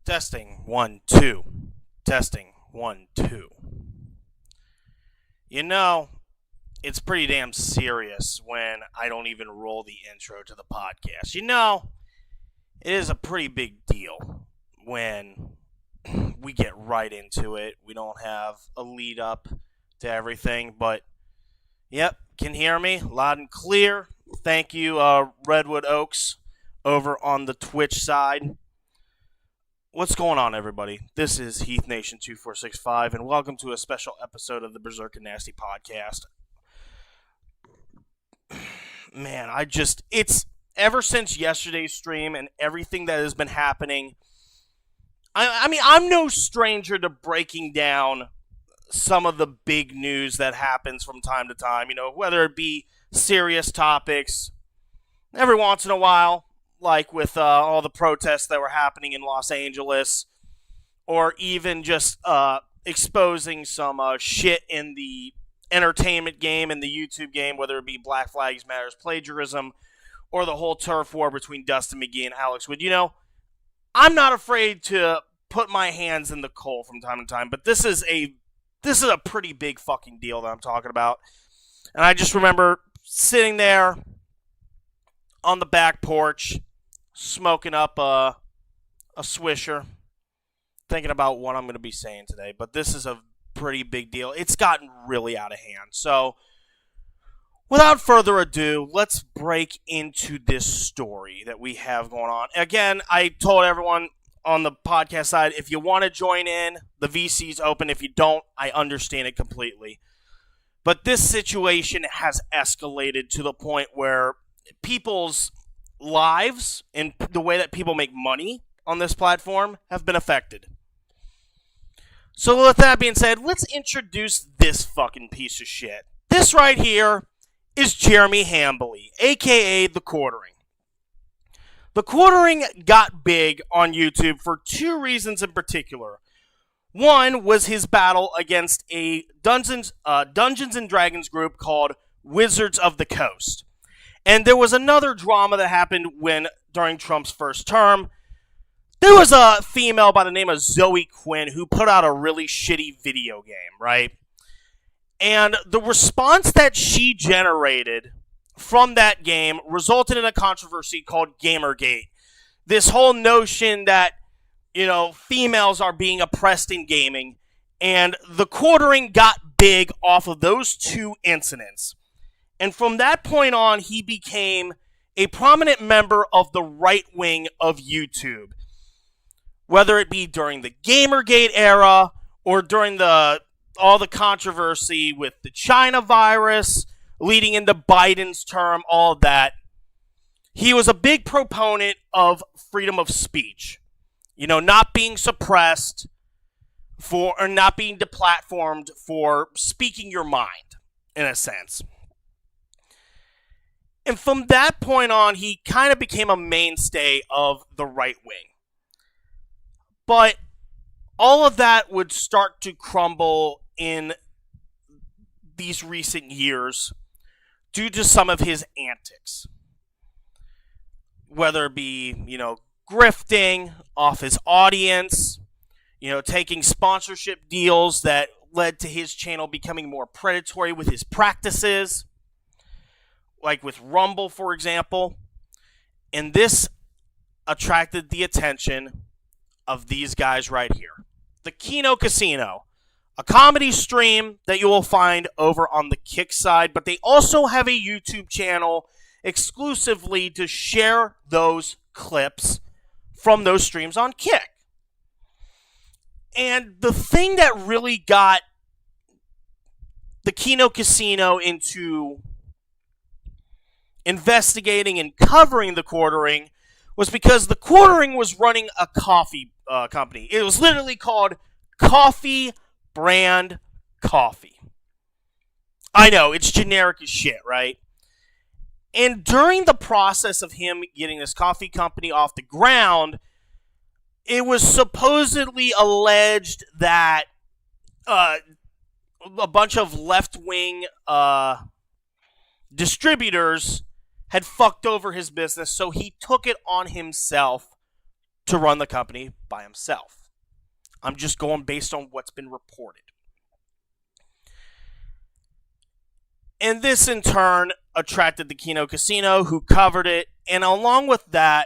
Testing 1 2. Testing 1 2. You know, it's pretty damn serious when I don't even roll the intro to the podcast. You know, it is a pretty big deal when we get right into it. We don't have a lead up to everything, but yep, can hear me loud and clear. Thank you, Redwood Oaks over on the Twitch side. What's going on, everybody? This is Heath Nation 2465, and welcome to a special episode of the Berserk and Nasty podcast. Man, it's ever since yesterday's stream and everything that has been happening. I mean, I'm no stranger to breaking down some of the big news that happens from time to time, you know, whether it be serious topics, every once in a while, like with all the protests that were happening in Los Angeles, or even just exposing some shit in the entertainment game and the YouTube game, whether it be Black Lives Matters plagiarism, or the whole turf war between Dustin McGee and Alex Wood. You know, I'm not afraid to put my hands in the coal from time to time, but this is a pretty big fucking deal that I'm talking about. And I just remember sitting there on the back porch, smoking up a swisher, thinking about what I'm going to be saying today. But this is a pretty big deal. It's gotten really out of hand. So, without further ado, let's break into this story that we have going on. Again, I told everyone on the podcast side, if you want to join in, the VC's open. If you don't, I understand it completely. But this situation has escalated to the point where people's lives and the way that people make money on this platform have been affected. So with that being said, let's introduce this fucking piece of shit. This right here is Jeremy Hambly, a.k.a. The Quartering. The Quartering got big on YouTube for two reasons in particular. One was his battle against a Dungeons and Dragons group called Wizards of the Coast. And there was another drama that happened during Trump's first term. There was a female by the name of Zoe Quinn who put out a really shitty video game, right? And the response that she generated from that game resulted in a controversy called Gamergate. This whole notion that, you know, females are being oppressed in gaming. And The Quartering got big off of those two incidents. And from that point on, he became a prominent member of the right wing of YouTube. Whether it be during the Gamergate era or during all the controversy with the China virus, leading into Biden's term, all of that. He was a big proponent of freedom of speech. You know, not being suppressed or not being deplatformed for speaking your mind, in a sense. And from that point on, he kind of became a mainstay of the right wing. But all of that would start to crumble in these recent years due to some of his antics. Whether it be, you know, grifting off his audience, you know, taking sponsorship deals that led to his channel becoming more predatory with his practices, like with Rumble, for example. And this attracted the attention of these guys right here. The Kino Casino, a comedy stream that you will find over on the Kick side, but they also have a YouTube channel exclusively to share those clips from those streams on Kick. And the thing that really got the Kino Casino into investigating and covering The Quartering was because The Quartering was running a coffee company. It was literally called Coffee Brand Coffee. I know, it's generic as shit, right? And during the process of him getting this coffee company off the ground, it was supposedly alleged that a bunch of left-wing distributors had fucked over his business, so he took it on himself to run the company by himself. I'm just going based on what's been reported. And this, in turn, attracted the Kino Casino, who covered it. And along with their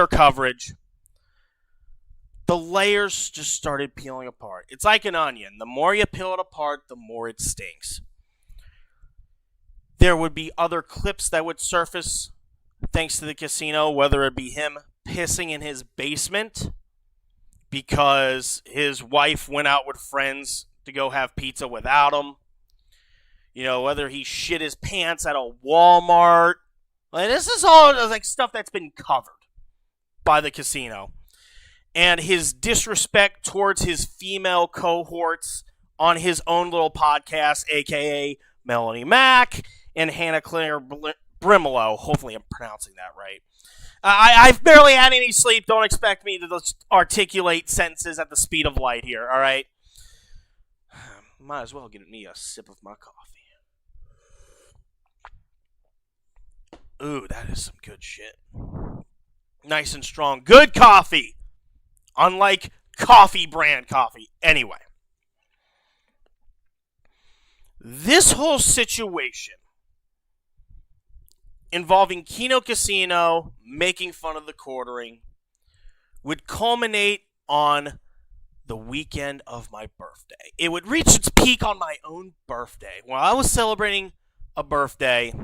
coverage, the layers just started peeling apart. It's like an onion. The more you peel it apart, the more it stinks. There would be other clips that would surface thanks to the casino, whether it be him pissing in his basement because his wife went out with friends to go have pizza without him. Whether he shit his pants at a Walmart. This is all like stuff that's been covered by the casino. And his disrespect towards his female cohorts on his own little podcast, a.k.a. Melanie Mack and Hannah Claire Brimelow. Hopefully I'm pronouncing that right. I've barely had any sleep. Don't expect me to articulate sentences at the speed of light here, all right? Might as well get me a sip of my coffee. Ooh, that is some good shit. Nice and strong. Good coffee. Unlike coffee brand coffee. Anyway. This whole situation involving Kino Casino making fun of the quartering would culminate on the weekend of my birthday. It would reach its peak on my own birthday. While I was celebrating a birthday,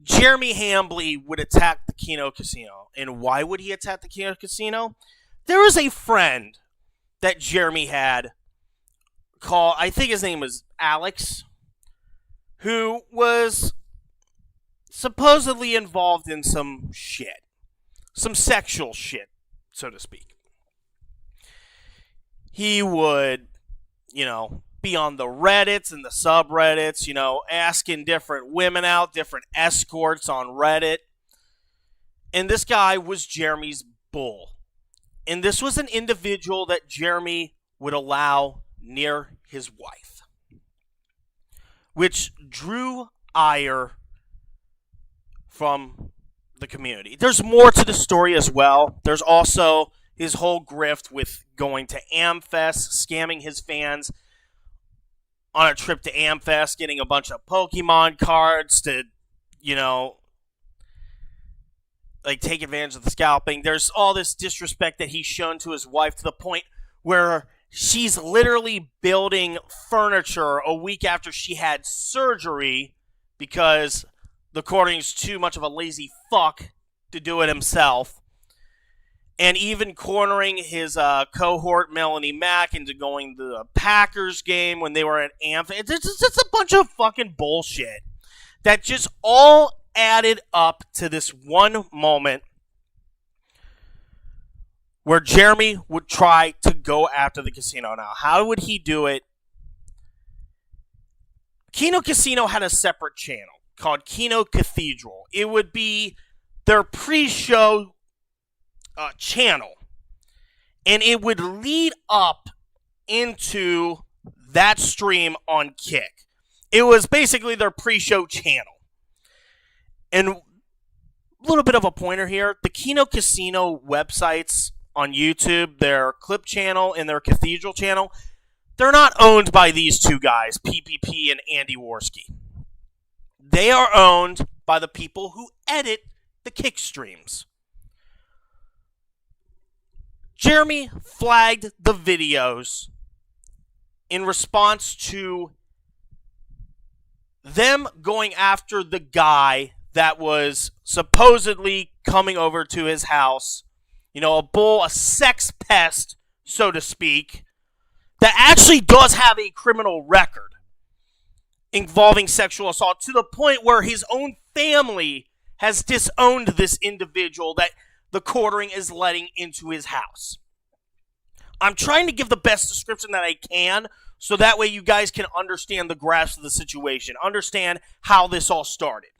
Jeremy Hambley would attack the Kino Casino. And why would he attack the Kino Casino? There was a friend that Jeremy had called, I think his name was Alex, who was supposedly involved in some shit. Some sexual shit, so to speak. He would, be on the Reddits and the subreddits, asking different women out, different escorts on Reddit. And this guy was Jeremy's bull. And this was an individual that Jeremy would allow near his wife, which drew ire from the community. There's more to the story as well. There's also his whole grift with going to Amfest, scamming his fans on a trip to Amfest, getting a bunch of Pokemon cards to, take advantage of the scalping. There's all this disrespect that he's shown to his wife to the point where she's literally building furniture a week after she had surgery because the quartering's too much of a lazy fuck to do it himself. And even cornering his cohort, Melanie Mack, into going to the Packers game when they were at Amfest. It's just a bunch of fucking bullshit that just all added up to this one moment where Jeremy would try to go after the casino. Now, how would he do it? Kino Casino had a separate channel called Kino Cathedral. It would be their pre-show channel, and it would lead up into that stream on Kick. It was basically their pre-show channel. And a little bit of a pointer here, the Kino Casino websites on YouTube, their clip channel and their Cathedral channel, they're not owned by these two guys, PPP and Andy Worski. They are owned by the people who edit the Kick streams. Jeremy flagged the videos in response to them going after the guy that was supposedly coming over to his house, a bull, a sex pest, so to speak, that actually does have a criminal record involving sexual assault to the point where his own family has disowned this individual that the quartering is letting into his house. I'm trying to give the best description that I can so that way you guys can understand the grasp of the situation, understand how this all started.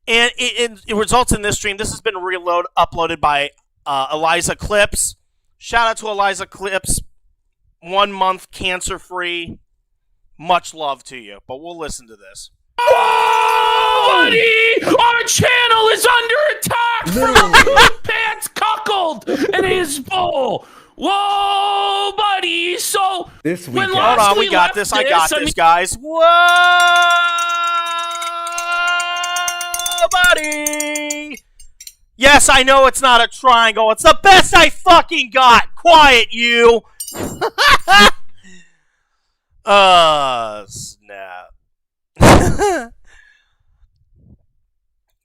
And it results in this stream. This has been uploaded by Eliza Clips. Shout out to Eliza Clips. 1 month cancer-free. Much love to you. But we'll listen to this. buddy, our channel is under attack from a poop pants cuckold and his bull. Whoa, buddy. So this when weekend. Hold on, we got this. I got this, guys. Whoa, buddy. Yes, I know it's not a triangle. It's the best I fucking got. Quiet, you. Snap.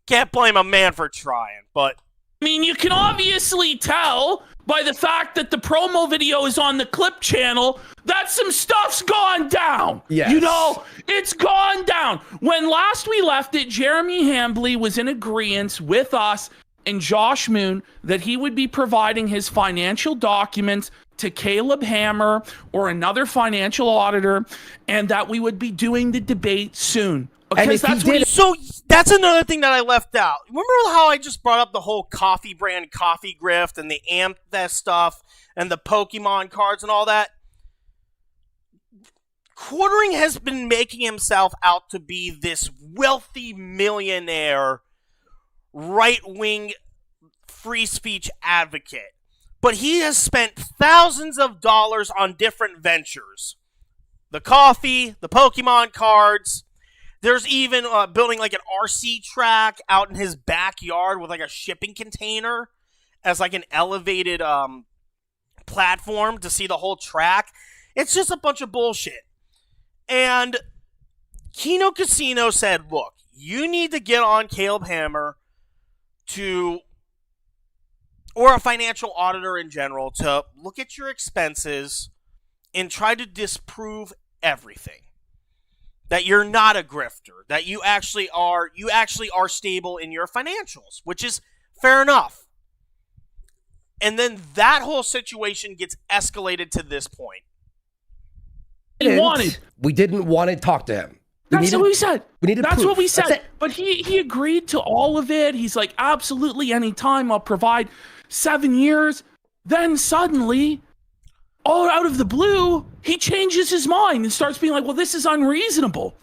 Can't blame a man for trying, but... I mean, you can obviously tell by the fact that the promo video is on the clip channel that some stuff's gone down. Yes. You know, it's gone down. When last we left it, Jeremy Hambley was in agreement with us and Josh Moon that he would be providing his financial documents to Caleb Hammer or another financial auditor, and that we would be doing the debate soon. Because that's what So that's another thing that I left out. Remember how I just brought up the whole coffee brand coffee grift and the Amethyst stuff and the Pokemon cards and all that? Quartering has been making himself out to be this wealthy millionaire, right-wing free speech advocate. But he has spent thousands of dollars on different ventures. The coffee, the Pokemon cards. There's even building like an RC track out in his backyard with like a shipping container as like an elevated platform to see the whole track. It's just a bunch of bullshit. And Kino Casino said, look, you need to get on Caleb Hammer or a financial auditor in general, to look at your expenses and try to disprove everything. That you're not a grifter, that you actually are stable in your financials, which is fair enough. And then that whole situation gets escalated to this point. We didn't want to talk to him. That's what we said. That's what we said. That's it. But he agreed to all of it. He's like, absolutely, anytime, I'll provide 7 years. Then suddenly, all out of the blue, he changes his mind and starts being like, well, this is unreasonable.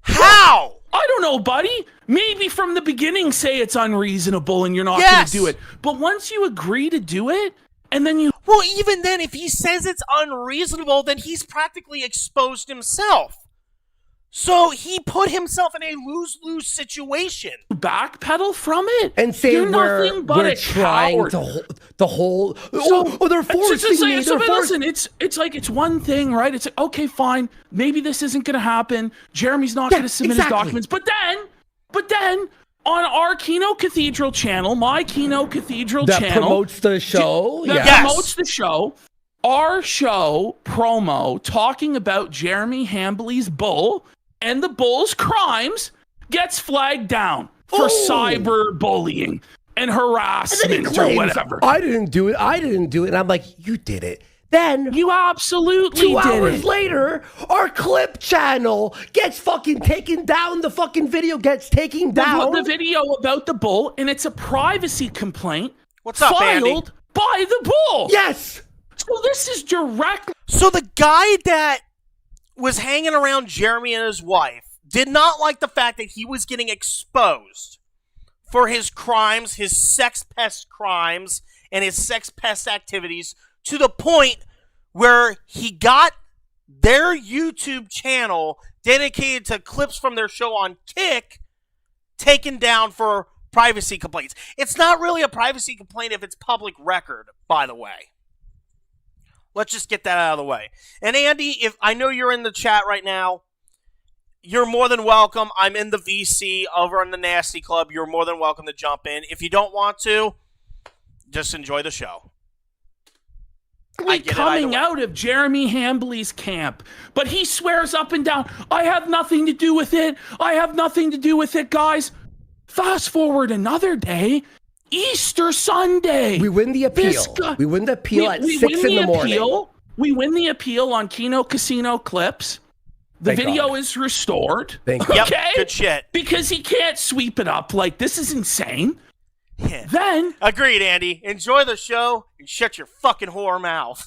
How? I don't know, buddy. Maybe from the beginning say it's unreasonable and you're not going to do it. But once you agree to do it, and then you... Well, even then, if he says it's unreasonable, then he's practically exposed himself. So he put himself in a lose-lose situation. Backpedal from it and say you're we're trying to hold. They're forcing me. Listen, it's like it's one thing, right? It's like, okay, fine, maybe this isn't going to happen. Jeremy's not going to submit his documents, but then on our Kino Cathedral channel, my Kino Cathedral channel that promotes the show, promotes the show. Our show promo talking about Jeremy Hambley's bull and the bull's crimes gets flagged down for cyberbullying and harassment or whatever. I didn't do it. And I'm like, you did it. Then you absolutely 2 did hours it. later, our clip channel gets fucking taken down. The fucking video gets taken down. The video about the bull, and it's a privacy complaint. What's up, Andy? Filed by the bull. Yes. So this is direct. So the guy that was hanging around Jeremy and his wife did not like the fact that he was getting exposed for his crimes, his sex pest crimes, and his sex pest activities, to the point where he got their YouTube channel dedicated to clips from their show on Kick taken down for privacy complaints. It's not really a privacy complaint if it's public record, by the way. Let's just get that out of the way. And Andy, if I know you're in the chat right now, you're more than welcome. I'm in the VC over in the Nasty Club. You're more than welcome to jump in. If you don't want to, just enjoy the show. Coming out of Jeremy Hambley's camp, but he swears up and down, I have nothing to do with it. I have nothing to do with it, guys. Fast forward another day, Easter Sunday. We win the appeal. We win the appeal at 6 in the morning. We win the appeal on Kino Casino clips. The video is restored. Thank you. Yep, good shit. Because he can't sweep it up. Like, this is insane. Yeah. Then... Agreed, Andy. Enjoy the show and shut your fucking whore mouth.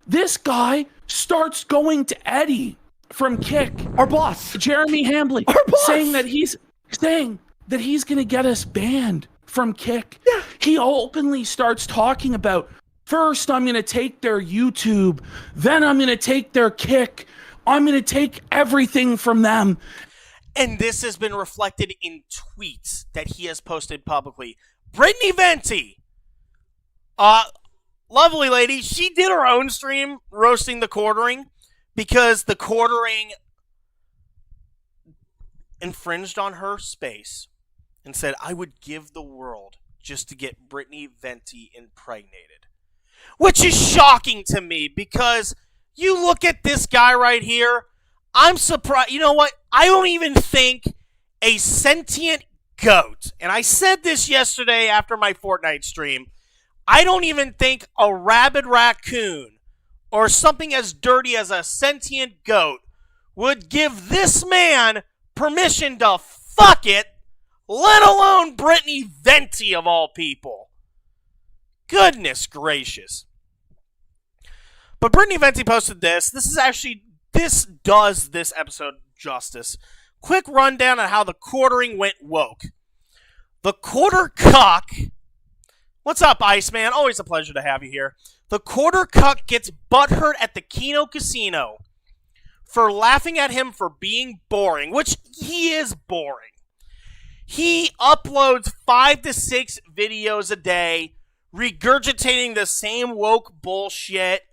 This guy starts going to Eddie from Kick, Our boss. Jeremy Hambley, Our boss. saying that he's gonna get us banned from Kick. Yeah. He openly starts talking about, first I'm gonna take their YouTube, then I'm gonna take their Kick, I'm gonna take everything from them. And this has been reflected in tweets that he has posted publicly. Brittany Venti, lovely lady, she did her own stream roasting the quartering because the quartering infringed on her space and said, I would give the world just to get Brittany Venti impregnated. Which is shocking to me because you look at this guy right here, I'm surprised. You know what? I don't even think a sentient goat, and I said this yesterday after my Fortnite stream, I don't even think a rabid raccoon or something as dirty as a sentient goat would give this man permission to fuck it, let alone Brittany Venti of all people. Goodness gracious. But Brittany Venti posted this. This does this episode justice. Quick rundown on how the quartering went woke. The quarter cuck. What's up, Iceman? Always a pleasure to have you here. The quarter cuck gets butthurt at the Kino casino for laughing at him for being boring, which he is boring. He uploads 5 to 6 videos a day, regurgitating the same woke bullshit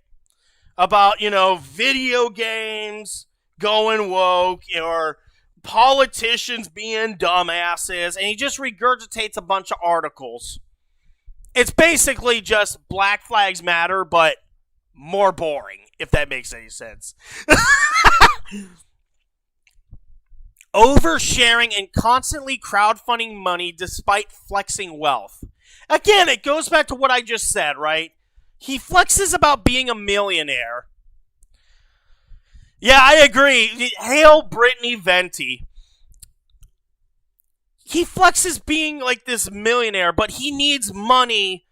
about, video games going woke or politicians being dumbasses, and he just regurgitates a bunch of articles. It's basically just Black Flags Matter, but more boring, if that makes any sense. Oversharing and constantly crowdfunding money despite flexing wealth. Again, it goes back to what I just said, right? He flexes about being a millionaire. Yeah, I agree. Hail Brittany Venti. He flexes being like this millionaire, but he needs money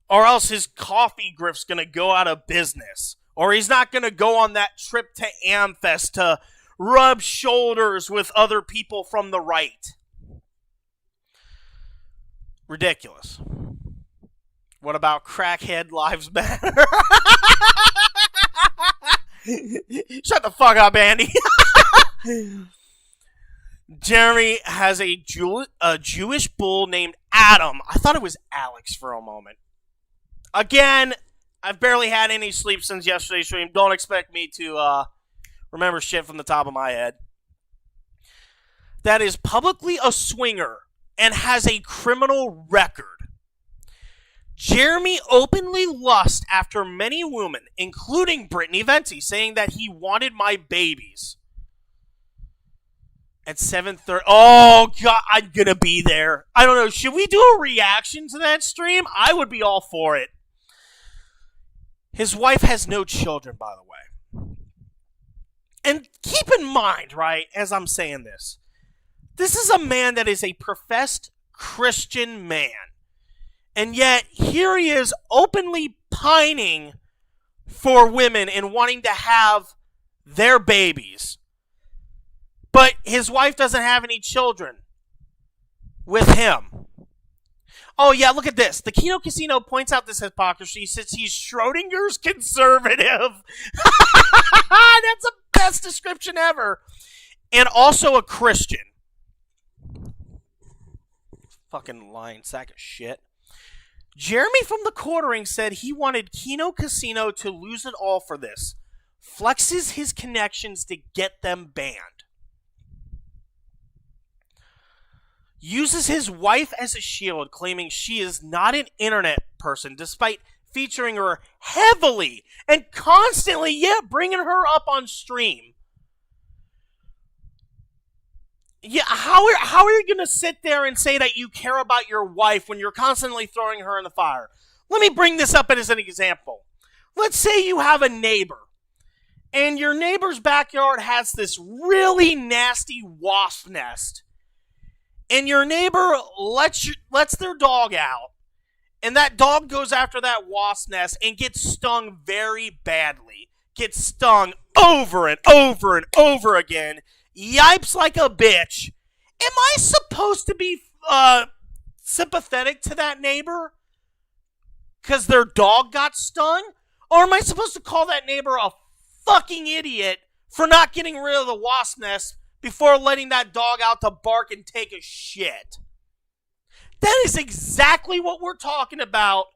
or else his coffee grift's going to go out of business. Or he's not going to go on that trip to Amfest to rub shoulders with other people from the right. Ridiculous. What about crackhead lives matter? Shut the fuck up, Andy. Jeremy has a Jewish bull named Adam. I thought it was Alex for a moment. Again, I've barely had any sleep since yesterday's stream. Don't expect me to remember shit from the top of my head. That is publicly a swinger and has a criminal record. Jeremy openly lust after many women, including Brittany Venti, saying that he wanted my babies. At 7:30. Oh, God, I'm going to be there. I don't know. Should we do a reaction to that stream? I would be all for it. His wife has no children, by the way. And keep in mind, right, as I'm saying this is a man that is a professed Christian man. And yet, here he is openly pining for women and wanting to have their babies. But his wife doesn't have any children with him. Oh, yeah, look at this. The Kino Casino points out this hypocrisy since he's Schrodinger's conservative. That's the best description ever. And also a Christian. Fucking lying sack of shit. Jeremy from the Quartering said he wanted Kino Casino to lose it all for this. Flexes his connections to get them banned. Uses his wife as a shield, claiming she is not an internet person, despite featuring her heavily and constantly, bringing her up on stream. Yeah, how are you going to sit there and say that you care about your wife when you're constantly throwing her in the fire? Let me bring this up as an example. Let's say you have a neighbor, and your neighbor's backyard has this really nasty wasp nest. And your neighbor lets their dog out, and that dog goes after that wasp nest and gets stung very badly. gets stung over and over and over again, yipes like a bitch. Am I supposed to be sympathetic to that neighbor because their dog got stung? Or am I supposed to call that neighbor a fucking idiot for not getting rid of the wasp nest before letting that dog out to bark and take a shit? That is exactly what we're talking about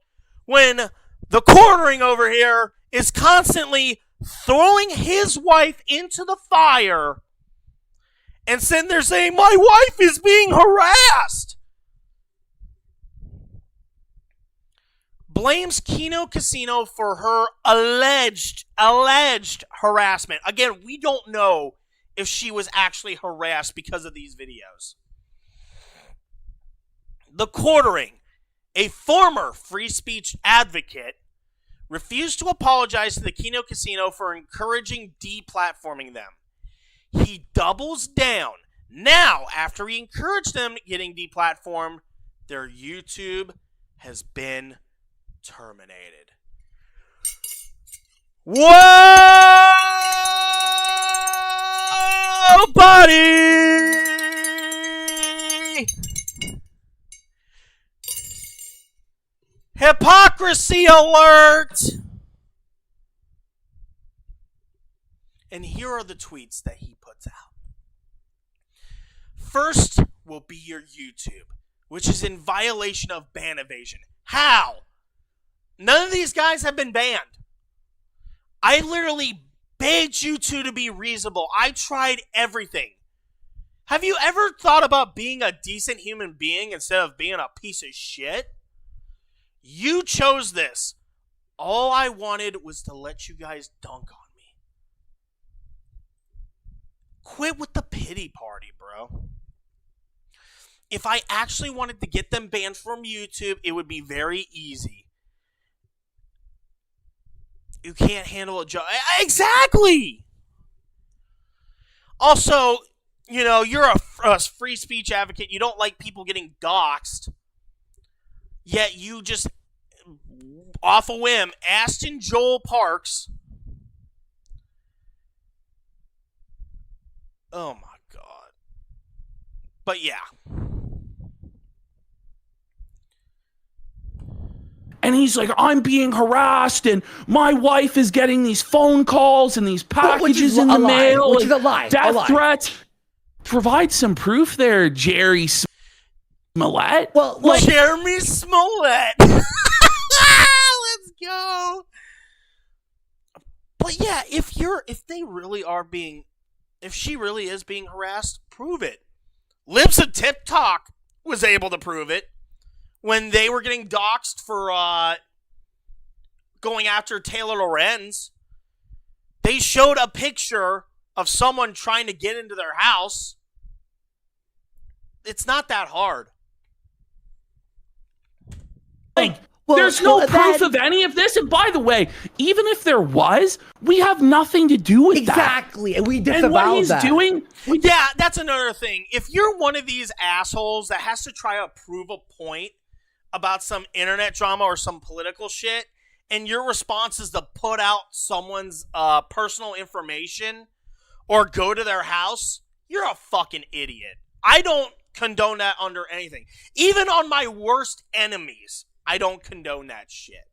when the quartering over here is constantly throwing his wife into the fire and sitting there saying, my wife is being harassed. Blames Kino Casino for her alleged harassment. Again, we don't know if she was actually harassed because of these videos. The quartering, a former free speech advocate, refused to apologize to the Kino Casino for encouraging deplatforming them. He doubles down. Now, after he encouraged them getting deplatformed, their YouTube has been terminated. Whoa, buddy! Hypocrisy alert! And here are the tweets that he puts out. First will be your YouTube, which is in violation of ban evasion. How? None of these guys have been banned. I literally begged you two to be reasonable. I tried everything. Have you ever thought about being a decent human being instead of being a piece of shit? You chose this. All I wanted was to let you guys dunk on me. Quit with the pity party, bro. If I actually wanted to get them banned from YouTube, it would be very easy. You can't handle a joke. Exactly! Also, you know, you're a free speech advocate. You don't like people getting doxxed. Yet you just, off a whim, Aston Joel Parks. Oh my God. But yeah. And he's like, I'm being harassed, and my wife is getting these phone calls and these packages in the mail. Which is a lie. Death threats. Provide some proof there, Jerry Smollett. Well, Jeremy Smollett. Let's go. But yeah, if she really is being harassed, prove it. Lips of TikTok was able to prove it when they were getting doxxed for going after Taylor Lorenz. They showed a picture of someone trying to get into their house. It's not that hard. Like, there's no proof of any of this. And by the way, even if there was, we have nothing to do with that. Exactly. And we disavow that. And what he's doing... Yeah, that's another thing. If you're one of these assholes that has to try to prove a point about some internet drama or some political shit, and your response is to put out someone's personal information or go to their house, you're a fucking idiot. I don't condone that under anything. Even on my worst enemies, I don't condone that shit.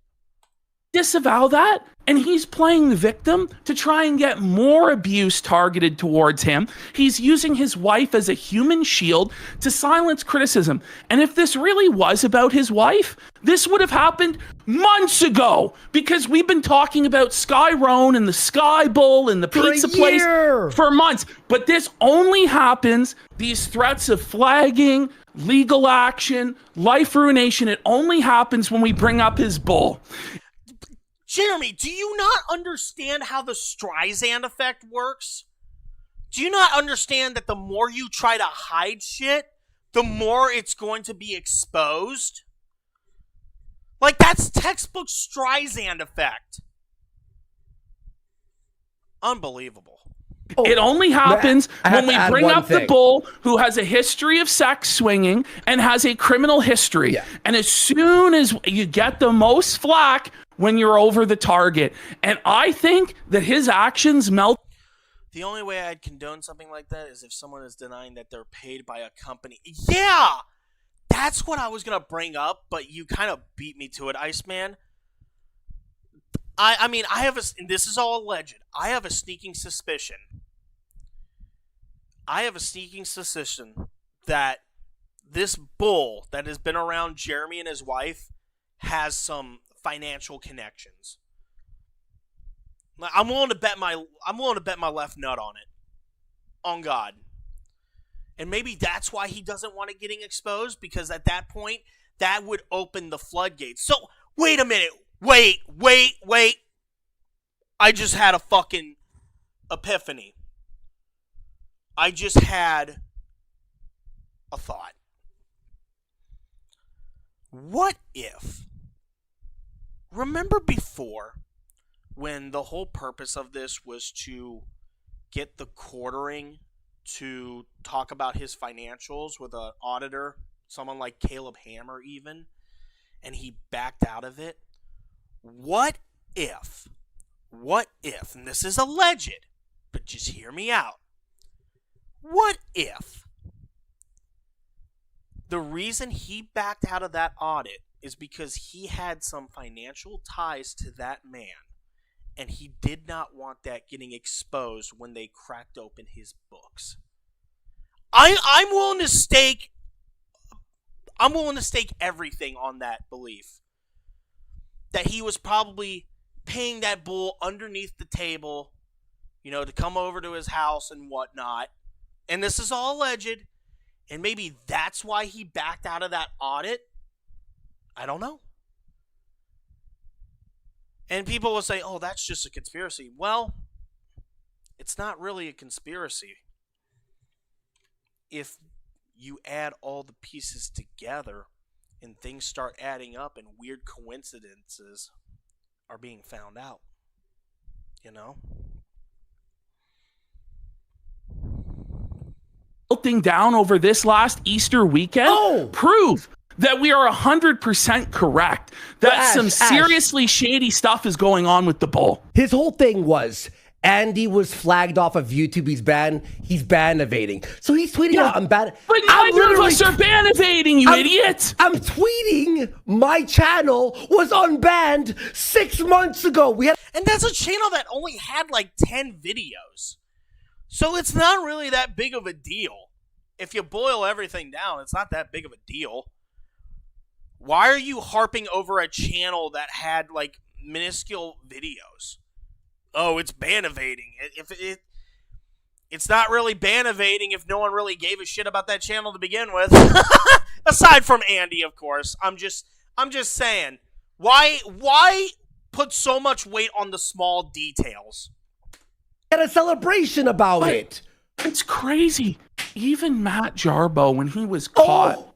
Disavow that, and he's playing the victim to try and get more abuse targeted towards him. He's using his wife as a human shield to silence criticism. And if this really was about his wife, this would have happened months ago, because we've been talking about Sky Roan and the Sky Bowl and the pizza place for months. But this only happens, these threats of flagging, legal action, life ruination, it only happens when we bring up his bull. Jeremy, do you not understand how the Streisand effect works? Do you not understand that the more you try to hide shit, the more it's going to be exposed? Like, that's textbook Streisand effect. Unbelievable. It only happens when we bring up the bull who has a history of sex swinging and has a criminal history. Yeah. And as soon as you get the most flack, when you're over the target. And I think that his actions melt. The only way I'd condone something like that is if someone is denying that they're paid by a company. Yeah! That's what I was going to bring up, but you kind of beat me to it, Iceman. I mean, I have and this is all alleged. I have a sneaking suspicion. That this bull that has been around Jeremy and his wife has some financial connections. I'm willing to bet my left nut on it. On God. And maybe that's why he doesn't want it getting exposed, because at that point, that would open the floodgates. So, wait a minute. Wait. I just had a fucking epiphany. I just had a thought. What if, remember before, when the whole purpose of this was to get the quartering to talk about his financials with an auditor, someone like Caleb Hammer even, and he backed out of it? What if, and this is alleged, but just hear me out. What if the reason he backed out of that audit is because he had some financial ties to that man, and he did not want that getting exposed when they cracked open his books? I'm willing to stake everything on that belief. That he was probably paying that bull underneath the table, to come over to his house and whatnot. And this is all alleged. And maybe that's why he backed out of that audit. I don't know. And people will say, oh, that's just a conspiracy. Well, it's not really a conspiracy. If you add all the pieces together and things start adding up and weird coincidences are being found out, Melting down over this last Easter weekend prove that we are 100% correct. That some seriously shady stuff is going on with the bull. His whole thing was Andy was flagged off of YouTube. He's ban evading. So he's tweeting out, I'm ban. But neither of us are ban evading, you idiot. I'm tweeting my channel was unbanned 6 months ago. And that's a channel that only had like 10 videos. So it's not really that big of a deal. If you boil everything down, it's not that big of a deal. Why are you harping over a channel that had like minuscule videos? Oh, it's ban evading. It's not really ban evading if no one really gave a shit about that channel to begin with. Aside from Andy, of course. I'm just saying, why put so much weight on the small details? Had a celebration about it. It's crazy. Even Matt Jarbo, when he was caught,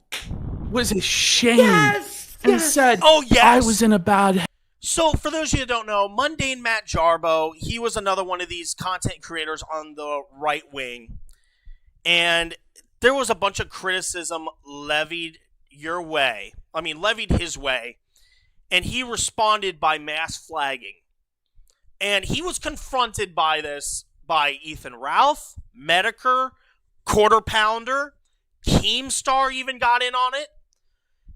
was ashamed and said, "Oh yes, I was in a bad." So, for those of you who don't know, Mundane Matt Jarbo, he was another one of these content creators on the right wing. And there was a bunch of criticism levied his way. And he responded by mass flagging. And he was confronted by this by Ethan Ralph, Medicare, Quarter Pounder, Keemstar even got in on it.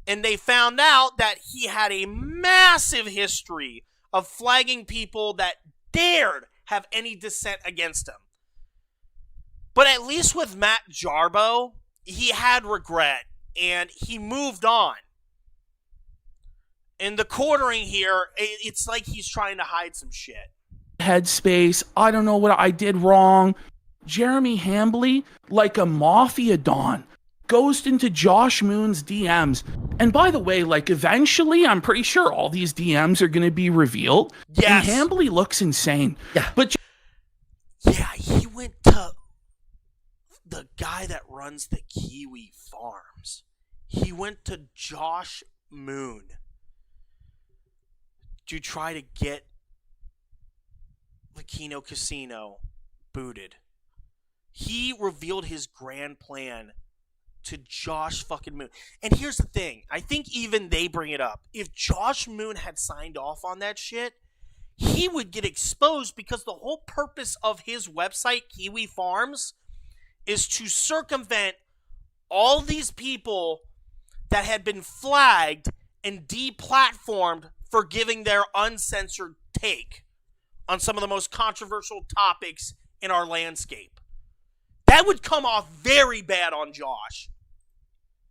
And they found out that he had a massive history of flagging people that dared have any dissent against him. But at least with Matt Jarbo, he had regret and he moved on. In the quartering here, it's like he's trying to hide some shit. Headspace, I don't know what I did wrong. Jeremy Hambley, like a mafia don, goes into Josh Moon's DMs. And by the way, like eventually, I'm pretty sure all these DMs are going to be revealed. Yes. And Hambley looks insane. Yeah. But yeah, he went to the guy that runs the Kiwi Farms. He went to Josh Moon to try to get the Kino Casino booted. He revealed his grand plan to Josh fucking Moon. And here's the thing. I think even they bring it up. If Josh Moon had signed off on that shit, he would get exposed because the whole purpose of his website, Kiwi Farms, is to circumvent all these people that had been flagged and deplatformed for giving their uncensored take on some of the most controversial topics in our landscape. That would come off very bad on Josh.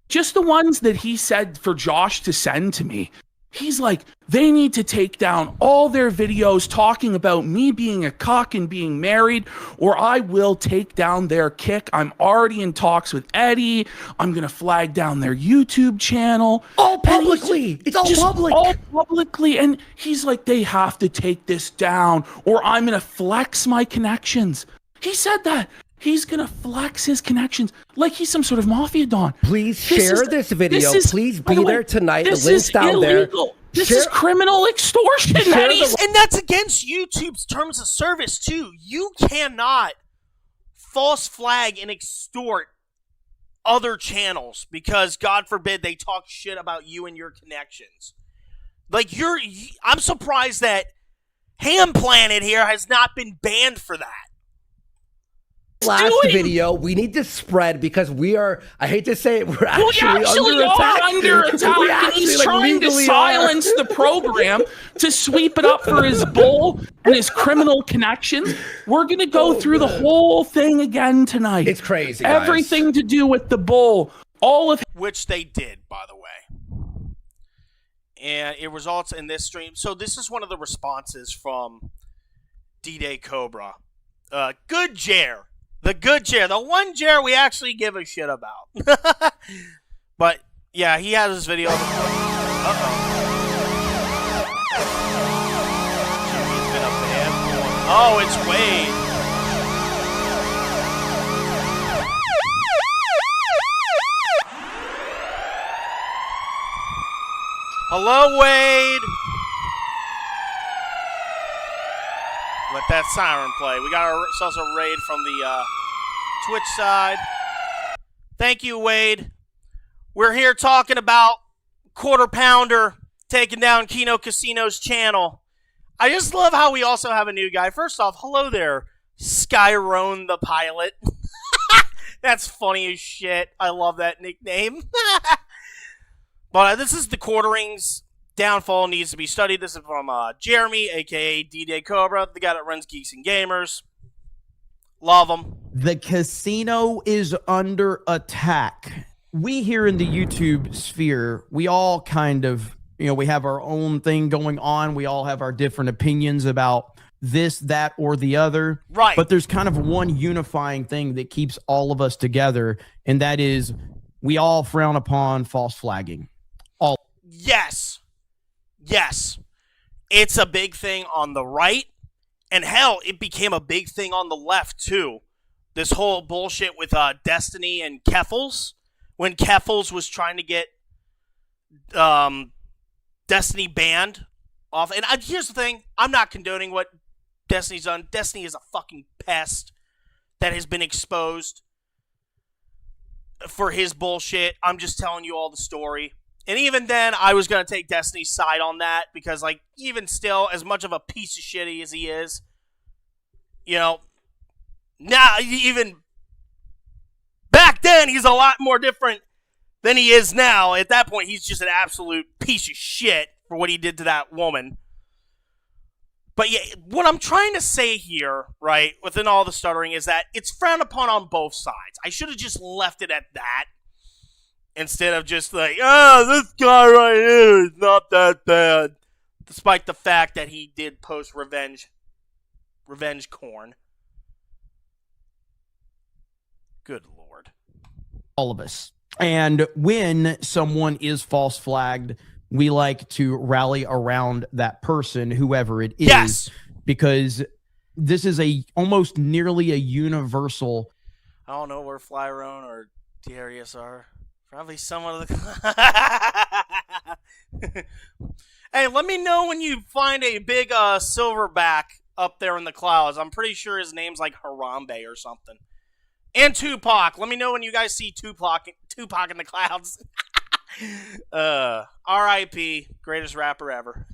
Just the ones that he said for Josh to send to me. He's like, they need to take down all their videos talking about me being a cuck and being married, or I will take down their kick. I'm already in talks with Eddie. I'm going to flag down their YouTube channel. All publicly. It's all public. All publicly. And he's like, they have to take this down, or I'm going to flex my connections. He said that. He's going to flex his connections like he's some sort of mafia don. Please share this video. Please be there tonight. The link's down illegal. there. This is criminal extortion. And that's against YouTube's terms of service, too. You cannot false flag and extort other channels because, God forbid, they talk shit about you and your connections. Like, I'm surprised that Ham Planet here has not been banned for that. Last video, we need to spread because we are, I hate to say it, we're actually under attack. And he's trying to silence the program to sweep it up for his bull and his criminal connections. We're going to go through the whole thing again tonight. It's crazy, guys. Everything to do with the bull. All of which they did, by the way. And it results in this stream. So this is one of the responses from DDayCobra. Good Jer. The good Jer. The one Jer we actually give a shit about. But, yeah, he has this video. Uh-oh. Jimmy's been a bad boy. Oh, it's Wade. Hello, Wade. Let that siren play. We got ourselves a raid from the Twitch side. Thank you, Wade. We're here talking about Quarter Pounder taking down Kino Casino's channel. I just love how we also have a new guy. First off, hello there, Skyrone the Pilot. That's funny as shit. I love that nickname. But this is the Quarterings. Downfall needs to be studied. This is from Jeremy, a.k.a. DDayCobra, the guy that runs Geeks and Gamers. Love him. The casino is under attack. We here in the YouTube sphere, we all kind of, we have our own thing going on. We all have our different opinions about this, that, or the other. Right. But there's kind of one unifying thing that keeps all of us together, and that is we all frown upon false flagging. Yes. Yes. It's a big thing on the right. And hell, it became a big thing on the left, too. This whole bullshit with Destiny and Keffels. When Keffels was trying to get Destiny banned off. And here's the thing. I'm not condoning what Destiny's done. Destiny is a fucking pest that has been exposed for his bullshit. I'm just telling you all the story. And even then, I was going to take Destiny's side on that because, like, even still, as much of a piece of shit as he is, now, even back then, he's a lot more different than he is now. At that point, he's just an absolute piece of shit for what he did to that woman. But yeah, what I'm trying to say here, right, within all the stuttering, is that it's frowned upon on both sides. I should have just left it at that. Instead of just like, this guy right here is not that bad. Despite the fact that he did post revenge corn. Good Lord. All of us. And when someone is false flagged, we like to rally around that person, whoever it is. Yes! Because this is almost nearly a universal. I don't know where Flyrone or Darius are. Probably someone of the... Hey, let me know when you find a big silverback up there in the clouds. I'm pretty sure his name's like Harambe or something. And Tupac. Let me know when you guys see Tupac in the clouds. R.I.P. Greatest rapper ever.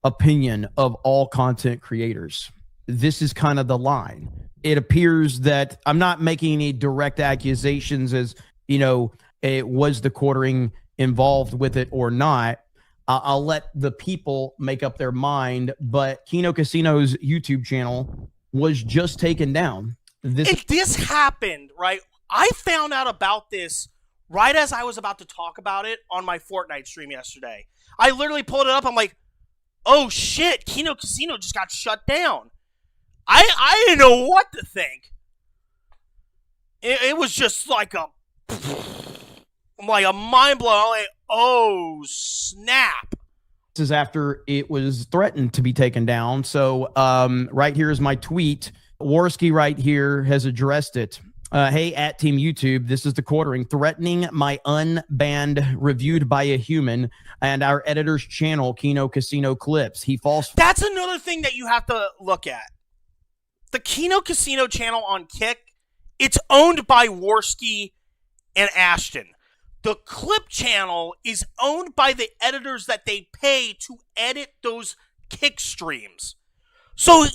Opinion of all content creators. This is kind of the line. It appears that I'm not making any direct accusations as, it was the quartering involved with it or not. I'll let the people make up their mind, but Kino Casino's YouTube channel was just taken down. This happened, right? I found out about this right as I was about to talk about it on my Fortnite stream yesterday. I literally pulled it up. I'm like, oh shit, Kino Casino just got shut down. I didn't know what to think. It was just like a mind blow. Like, oh snap. This is after it was threatened to be taken down. So right here is my tweet. Warski right here has addressed it. Hey, at Team YouTube, this is the quartering threatening my unbanned reviewed by a human and our editor's channel, Kino Casino Clips. He falls. That's another thing that you have to look at. The Kino Casino channel on Kick, it's owned by Warski and Ashton. The Clip channel is owned by the editors that they pay to edit those Kick streams. So,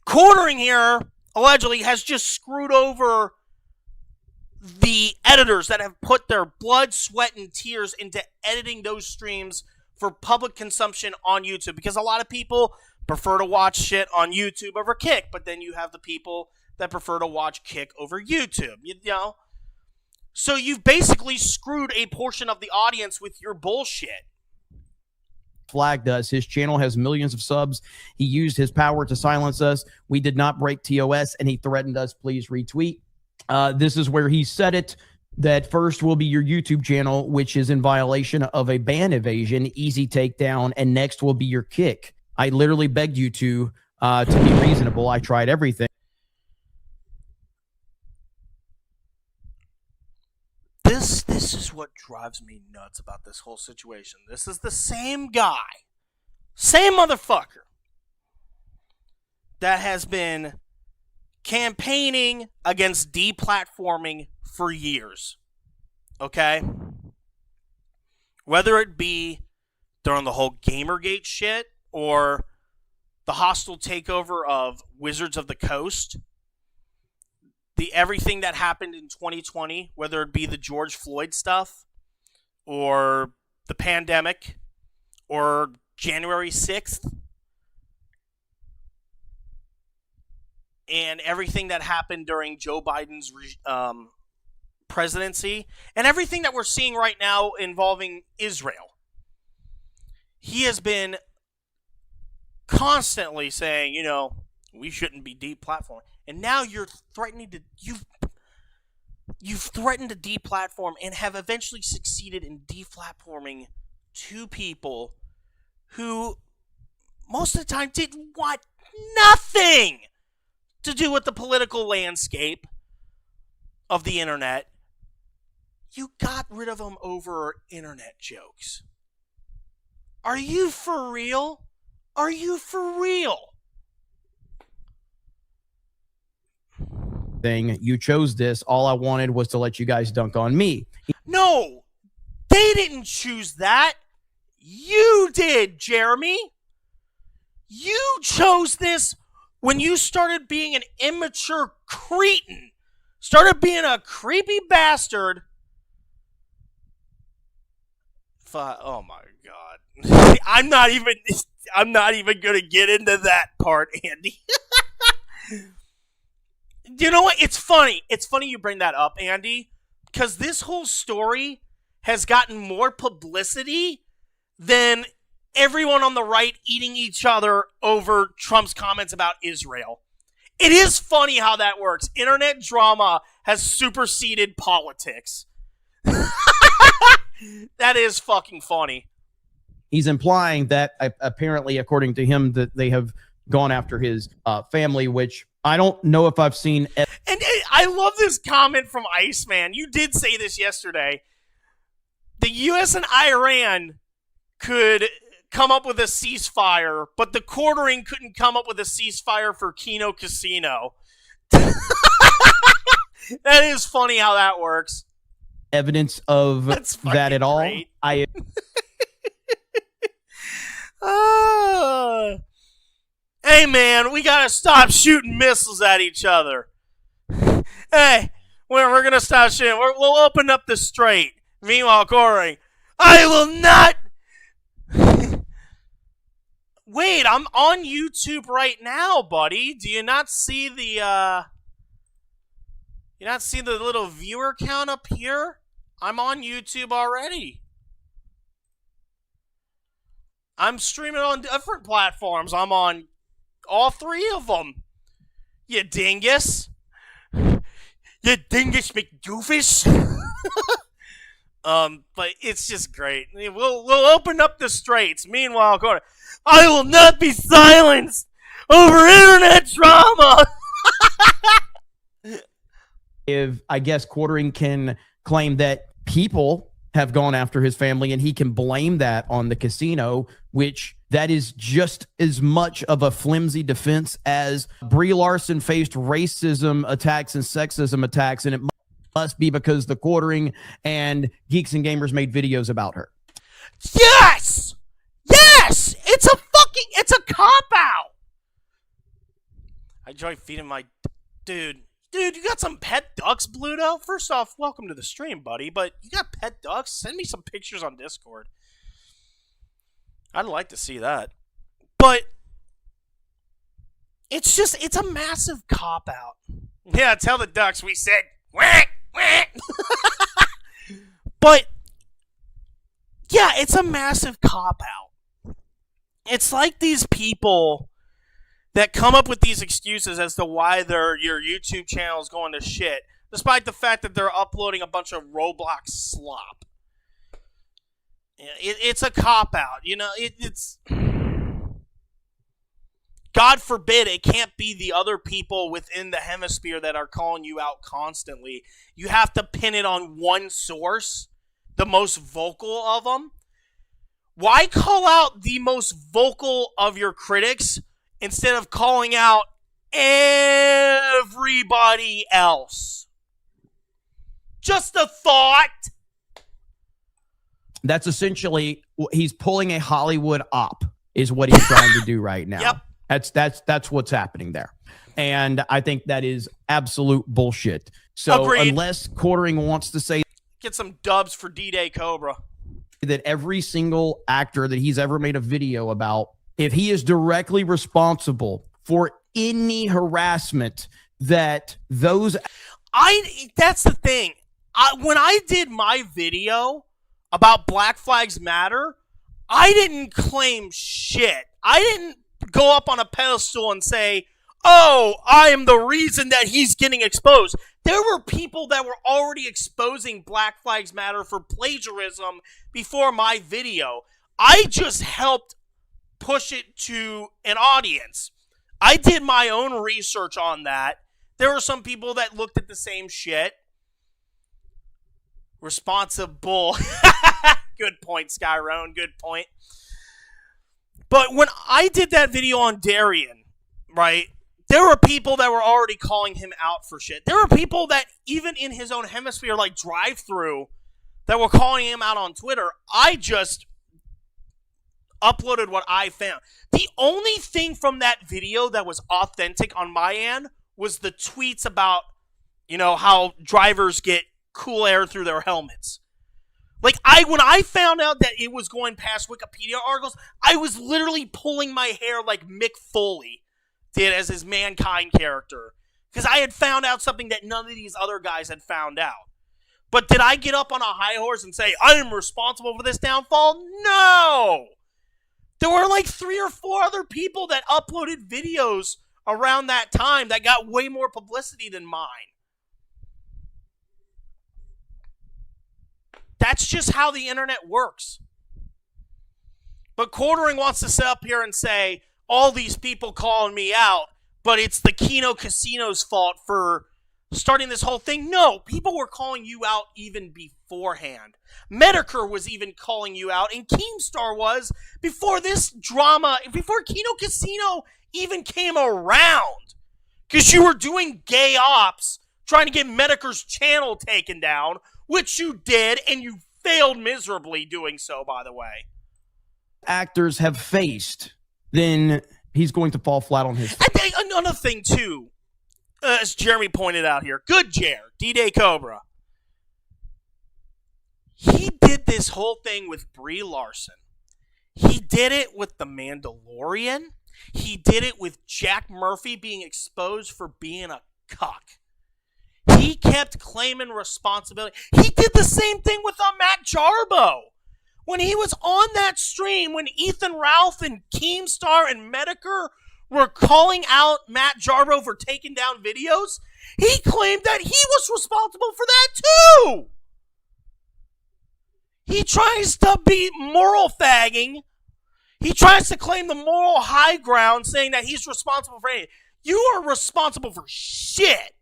quartering here, allegedly, has just screwed over the editors that have put their blood, sweat, and tears into editing those streams for public consumption on YouTube. Because a lot of people prefer to watch shit on YouTube over Kick, but then you have the people that prefer to watch Kick over YouTube, you know? So you've basically screwed a portion of the audience with your bullshit. Flagged us. His channel has millions of subs. He used his power to silence us. We did not break TOS, and he threatened us. Please retweet. This is where he said it, that first will be your YouTube channel, which is in violation of a ban evasion, easy takedown, and next will be your Kick. I literally begged you to be reasonable. I tried everything. This is what drives me nuts about this whole situation. This is the same guy, same motherfucker that has been campaigning against deplatforming for years. Okay? Whether it be during the whole Gamergate shit or the hostile takeover of Wizards of the Coast, the everything that happened in 2020, whether it be the George Floyd stuff or the pandemic or January 6th, and everything that happened during Joe Biden's presidency, and everything that we're seeing right now involving Israel. He has been constantly saying, we shouldn't be deplatforming. And now you're threatening to you've threatened to deplatform and have eventually succeeded in deplatforming two people who most of the time did what? Nothing to do with the political landscape of the internet. You got rid of them over internet jokes. Are you for real? Are you for real? Thing. You chose this. All I wanted was to let you guys dunk on me. No, they didn't choose that. You did, Jeremy. You chose this when you started being an immature cretin. Started being a creepy bastard. Oh my God. I'm not even going to get into that part, Andy. You know what? It's funny. It's funny you bring that up, Andy, because this whole story has gotten more publicity than everyone on the right eating each other over Trump's comments about Israel. It is funny how that works. Internet drama has superseded politics. That is fucking funny. He's implying that apparently, according to him, that they have gone after his family, which I don't know if I've seen. And I love this comment from Iceman. You did say this yesterday. The U.S. and Iran could come up with a ceasefire, but the quartering couldn't come up with a ceasefire for Kino Casino. That is funny how that works. Evidence of That's that at all. great. I Hey, man, we gotta stop shooting missiles at each other. Hey, we're gonna stop shooting. We'll open up the strait. Meanwhile, Corey, I will not. Wait, I'm on YouTube right now, buddy. Do you not see the little viewer count up here? I'm on YouTube already. I'm streaming on different platforms. I'm on all 3 of them. You dingus. You dingus McDoofus. But it's just great. We'll open up the straits. Meanwhile, I will not be silenced over internet drama. if I guess Quartering can claim that people have gone after his family and he can blame that on the casino, which that is just as much of a flimsy defense as Brie Larson faced racism attacks and sexism attacks, and it must be because the Quartering and Geeks and Gamers made videos about her. Yes! Yes! It's a cop-out! I enjoy feeding my... Dude, you got some pet ducks, Bluto? First off, welcome to the stream, buddy, but you got pet ducks? Send me some pictures on Discord. I'd like to see that. But it's a massive cop-out. Yeah, tell the ducks we said, whack, whack. But, yeah, it's a massive cop-out. It's like these people that come up with these excuses as to why your YouTube channel is going to shit, despite the fact that they're uploading a bunch of Roblox slop. It's a cop-out. You know, it's... God forbid it can't be the other people within the hemisphere that are calling you out constantly. You have to pin it on one source, the most vocal of them. Why call out the most vocal of your critics instead of calling out everybody else? Just a thought. That's essentially, he's pulling a Hollywood op is what he's trying to do right now. Yep. That's what's happening there. And I think that is absolute bullshit. So Agreed. Unless Quartering wants to say Get some dubs for DDayCobra. that every single actor that he's ever made a video about, if he is directly responsible for any harassment that those... That's the thing. When I did my video about Black Flags Matter, I didn't claim shit. I didn't go up on a pedestal and say, oh, I am the reason that he's getting exposed. There were people that were already exposing Black Flags Matter for plagiarism before my video. I just helped push it to an audience. I did my own research on that. There were some people that looked at the same shit. Responsible. Good point, Skyrone. Good point. But when I did that video on Darian, right, there were people that were already calling him out for shit. There were people that, even in his own hemisphere, like Drive-Thru, that were calling him out on Twitter. I just uploaded what I found. The only thing from that video that was authentic on my end was the tweets about, you know, how drivers get cool air through their helmets. Like, when I found out that it was going past Wikipedia articles, I was literally pulling my hair like Mick Foley did as his Mankind character. Because I had found out something that none of these other guys had found out. But did I get up on a high horse and say, I am responsible for this downfall? No! There were like 3 or 4 other people that uploaded videos around that time that got way more publicity than mine. That's just how the internet works. But Quartering wants to sit up here and say, all these people calling me out, but it's the Kino Casino's fault for starting this whole thing. No, people were calling you out even beforehand. Medicare was even calling you out, and Keemstar was before this drama, before Kino Casino even came around. Because you were doing gay ops trying to get Medicare's channel taken down, which you did, and you failed miserably doing so, by the way. Actors have faced, then he's going to fall flat on his face. And another thing, too, as Jeremy pointed out here, good Jer, DDayCobra. He did this whole thing with Brie Larson. He did it with The Mandalorian. He did it with Jack Murphy being exposed for being a cuck. He kept claiming responsibility. He did the same thing with Matt Jarbo. When he was on that stream, when Ethan Ralph and Keemstar and Medicare were calling out Matt Jarbo for taking down videos, he claimed that he was responsible for that too. He tries to be moral fagging. He tries to claim the moral high ground, saying that he's responsible for anything. You are responsible for shit.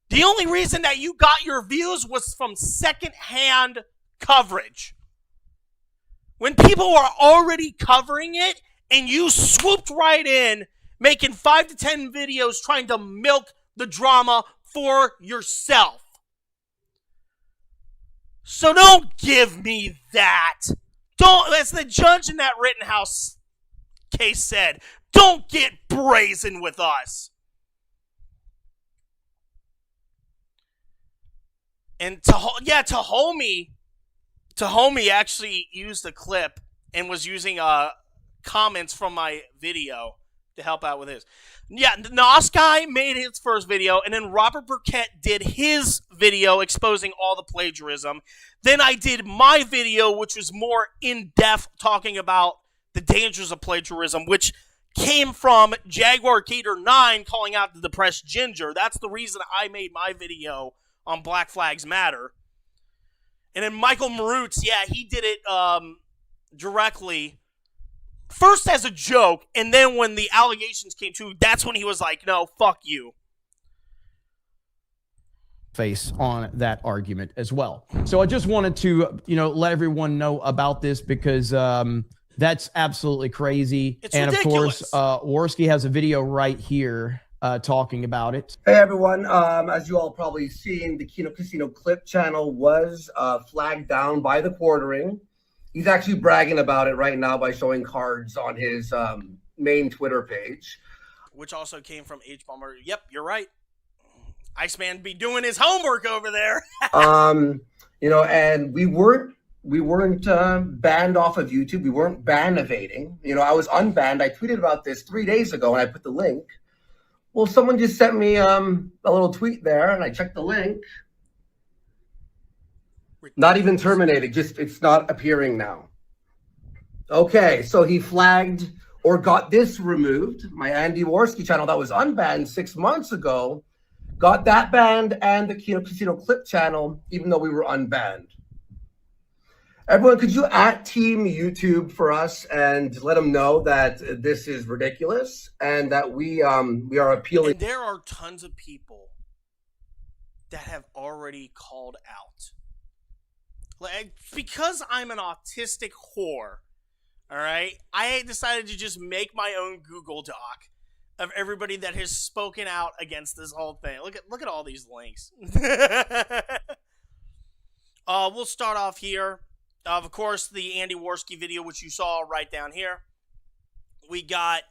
The only reason that you got your views was from secondhand coverage. When people were already covering it, and you swooped right in, making 5 to 10 videos trying to milk the drama for yourself. So don't give me that. Don't, as the judge in that Rittenhouse case said, don't get brazen with us. And Tahomey actually used a clip and was using comments from my video to help out with his. Yeah, Nos Guy made his first video, and then Robert Burkett did his video exposing all the plagiarism. Then I did my video, which was more in-depth, talking about the dangers of plagiarism, which came from Jaguar Gator 9 calling out the depressed ginger. That's the reason I made my video on Black Flags Matter. And then Michael Marutz, yeah, he did it directly. First as a joke, and then when the allegations came to, that's when he was like, no, fuck you. Face on that argument as well. So I just wanted to, let everyone know about this because that's absolutely crazy. It's and ridiculous. Of course, Worski has a video right here talking about it. Hey everyone, as you all probably seen, the Kino Casino clip channel was flagged down by the quartering. He's actually bragging about it right now by showing cards on his main Twitter page. Which also came from H. Bomber. Yep, you're right. Iceman be doing his homework over there. And we weren't banned off of YouTube. We weren't ban evading. I was unbanned. I tweeted about this 3 days ago and I put the link. Well, someone just sent me a little tweet there and I checked the link. Not even terminated, just it's not appearing now. Okay, so he flagged or got this removed. My Andy Worski channel that was unbanned 6 months ago, got that banned, and the Kino Casino clip channel, even though we were unbanned. Everyone, could you @team YouTube for us and let them know that this is ridiculous and that we are appealing. And there are tons of people that have already called out. Like, because I'm an autistic whore, all right, I decided to just make my own Google Doc of everybody that has spoken out against this whole thing. Look at all these links. We'll start off here. Of course, the Andy Worski video, which you saw right down here. We got...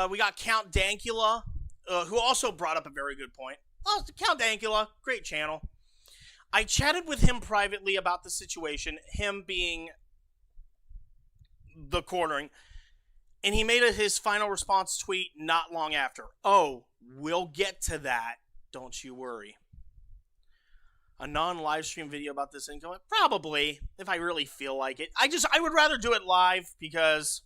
we got Count Dankula, who also brought up a very good point. Oh, Count Dankula, great channel. I chatted with him privately about the situation, him being the quartering, and he made his final response tweet not long after. Oh, we'll get to that, don't you worry. A non-live stream video about this income? Probably, if I really feel like it. I would rather do it live because,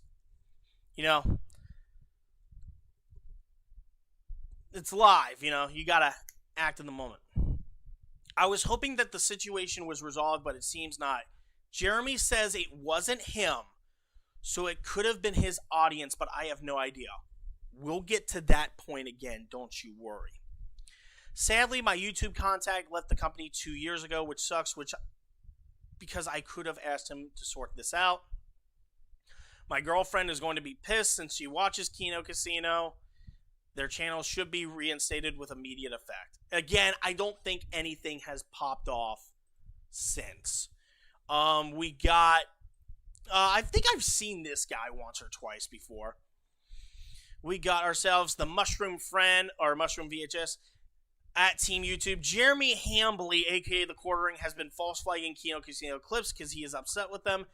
it's live, you gotta act in the moment. I was hoping that the situation was resolved, but it seems not. Jeremy says it wasn't him, so it could have been his audience, but I have no idea. We'll get to that point again, don't you worry. Sadly, my YouTube contact left the company 2 years ago, which sucks, because I could have asked him to sort this out. My girlfriend is going to be pissed since she watches Kino Casino. Their channel should be reinstated with immediate effect. Again, I don't think anything has popped off since. We got... I think I've seen this guy once or twice before. We got ourselves the Mushroom Friend, or Mushroom VHS, at Team YouTube. Jeremy Hambly, a.k.a. The Quartering, has been false flagging Kino Casino clips because he is upset with them.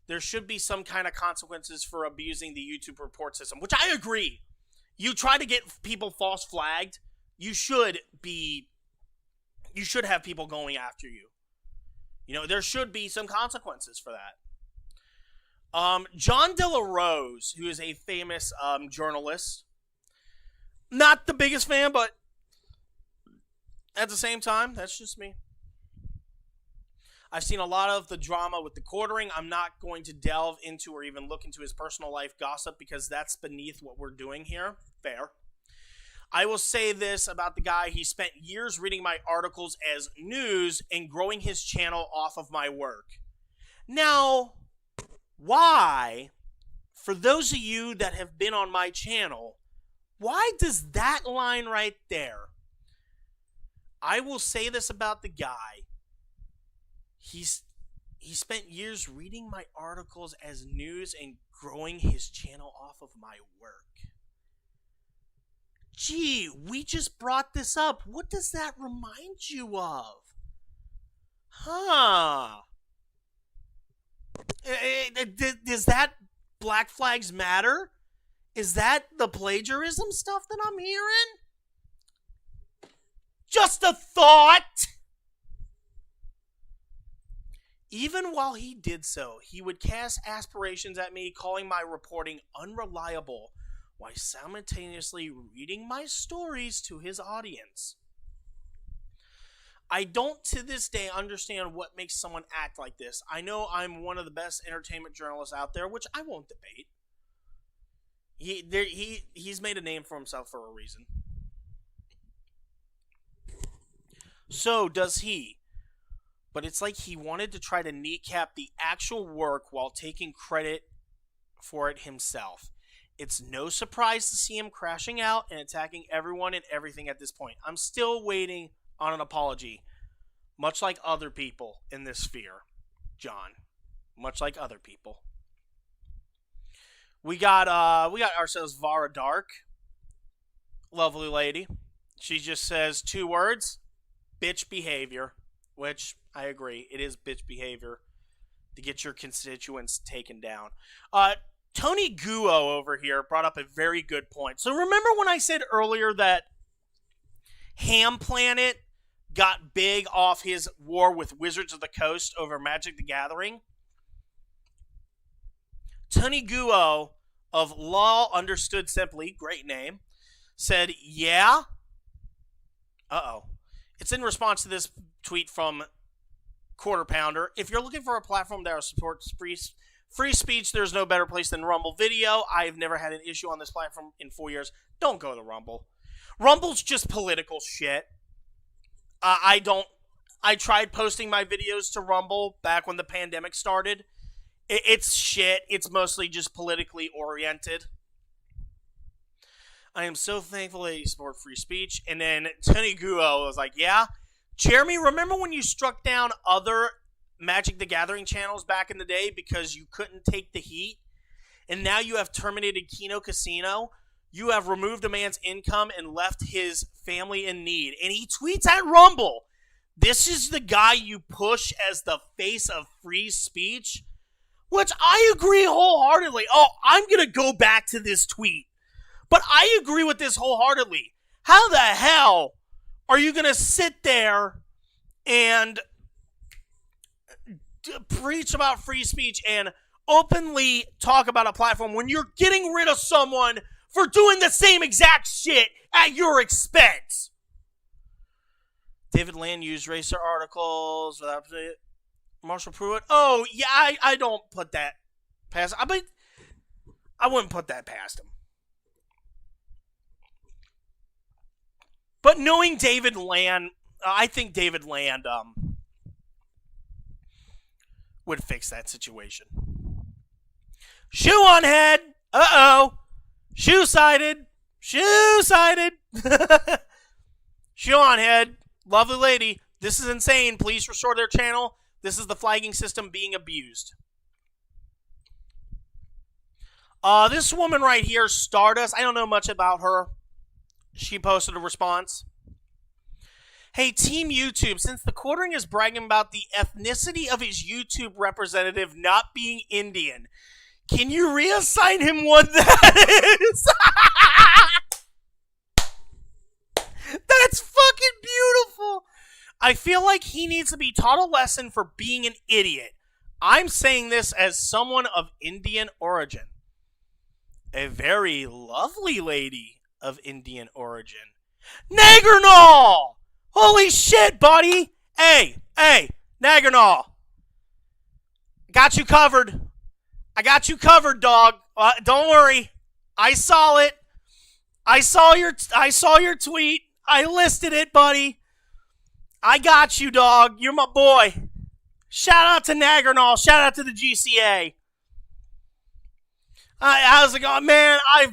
There should be some kind of consequences for abusing the YouTube report system, which I agree. You try to get people false flagged, you should have people going after you. You know, there should be some consequences for that. John De La Rose, who is a famous journalist, not the biggest fan, but at the same time, that's just me. I've seen a lot of the drama with the Quartering. I'm not going to delve into or even look into his personal life gossip because that's beneath what we're doing here. Fair. I will say this about the guy. He spent years reading my articles as news and growing his channel off of my work. Now, why, for those of you that have been on my channel, why does that line right there? I will say this about the guy. He spent years reading my articles as news and growing his channel off of my work. Gee, we just brought this up. What does that remind you of? Huh. Does that Black Flags Matter? Is that the plagiarism stuff that I'm hearing? Just a thought! Even while he did so, he would cast aspirations at me, calling my reporting unreliable, while simultaneously reading my stories to his audience. I don't to this day understand what makes someone act like this. I know I'm one of the best entertainment journalists out there, which I won't debate. He's made a name for himself for a reason. So does he. But it's like he wanted to try to kneecap the actual work while taking credit for it himself. It's no surprise to see him crashing out and attacking everyone and everything at this point. I'm still waiting on an apology, much like other people in this sphere, John. Much like other people. We got ourselves Vara Dark. Lovely lady. She just says 2 words, bitch behavior. Which, I agree, it is bitch behavior to get your constituents taken down. Tony Guo over here brought up a very good point. So remember when I said earlier that Ham Planet got big off his war with Wizards of the Coast over Magic the Gathering? Tony Guo of Law Understood Simply, great name, said, yeah. Uh-oh. It's in response to this tweet from Quarter Pounder. If you're looking for a platform that supports free speech, there's no better place than Rumble Video. I've never had an issue on this platform in 4 years. Don't go to Rumble. Rumble's just political shit. I tried posting my videos to Rumble back when the pandemic started. It's shit. It's mostly just politically oriented. I am so thankful that you support free speech. And then Tony Guo was like, yeah, Jeremy, remember when you struck down other Magic the Gathering channels back in the day because you couldn't take the heat? And now you have terminated Kino Casino. You have removed a man's income and left his family in need. And he tweets at Rumble, this is the guy you push as the face of free speech? Which I agree wholeheartedly. Oh, I'm going to go back to this tweet. But I agree with this wholeheartedly. How the hell are you going to sit there and preach about free speech and openly talk about a platform when you're getting rid of someone for doing the same exact shit at your expense? David Land used racer articles without Marshall Pruitt. Oh, yeah, I don't put that past. I wouldn't put that past him. But knowing David Land, I think David Land would fix that situation. Shoe on head. Uh-oh. Shoe-sided. Shoe-sided. Shoe on head. Lovely lady. This is insane. Please restore their channel. This is the flagging system being abused. This woman right here, Stardust, I don't know much about her. She posted a response. Hey, Team YouTube, since the quartering is bragging about the ethnicity of his YouTube representative not being Indian, can you reassign him what that is? That's fucking beautiful. I feel like he needs to be taught a lesson for being an idiot. I'm saying this as someone of Indian origin. A very lovely lady of Indian origin. Nagernal! Holy shit, buddy! Hey, Nagernal. Got you covered. I got you covered, dog. Don't worry. I saw it. I saw your tweet. I listed it, buddy. I got you, dog. You're my boy. Shout out to Nagernal. Shout out to the GCA. I was like, oh, man, I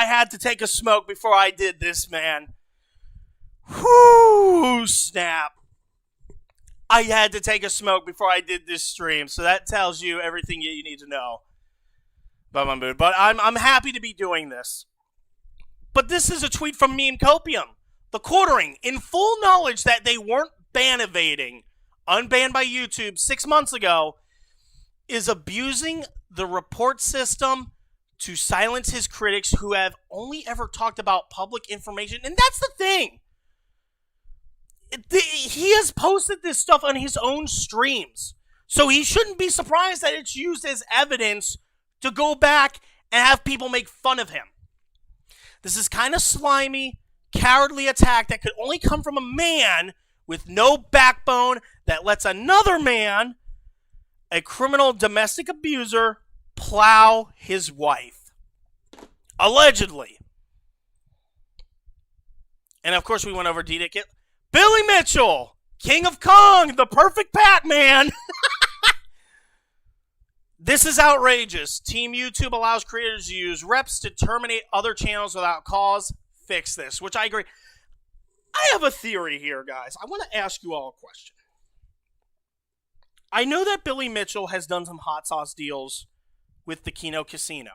had to take a smoke before I did this, man. Whoo, snap. I had to take a smoke before I did this stream, so that tells you everything you need to know about my mood. But I'm happy to be doing this. But this is a tweet from Meme Copium. The quartering, in full knowledge that they weren't ban evading, unbanned by YouTube 6 months ago, is abusing the report system to silence his critics who have only ever talked about public information. And that's the thing. He has posted this stuff on his own streams. So he shouldn't be surprised that it's used as evidence to go back and have people make fun of him. This is kind of slimy, cowardly attack that could only come from a man with no backbone that lets another man, a criminal domestic abuser, plow his wife. Allegedly. And of course we went over DDayCobra. Billy Mitchell, King of Kong, the perfect Batman. This is outrageous. Team YouTube allows creators to use reps to terminate other channels without cause. Fix this, which I agree. I have a theory here, guys. I want to ask you all a question. I know that Billy Mitchell has done some hot sauce deals with the Kino Casino.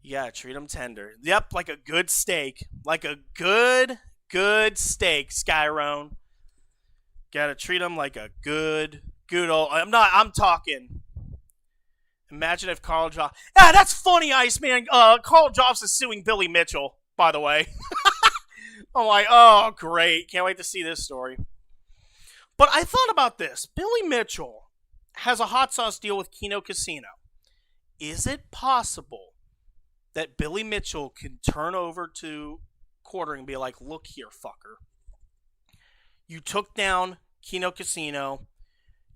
Yeah, treat them tender. Yep, like a good steak. Like a good steak, Skyrone. Gotta treat them like a good old... I'm talking... Imagine if Carl Jobs... Ah, that's funny, Iceman. Carl Jobs is suing Billy Mitchell, by the way. I'm like, oh, great. Can't wait to see this story. But I thought about this. Billy Mitchell has a hot sauce deal with Kino Casino. Is it possible that Billy Mitchell can turn over to quartering and be like, look here, fucker. You took down Kino Casino.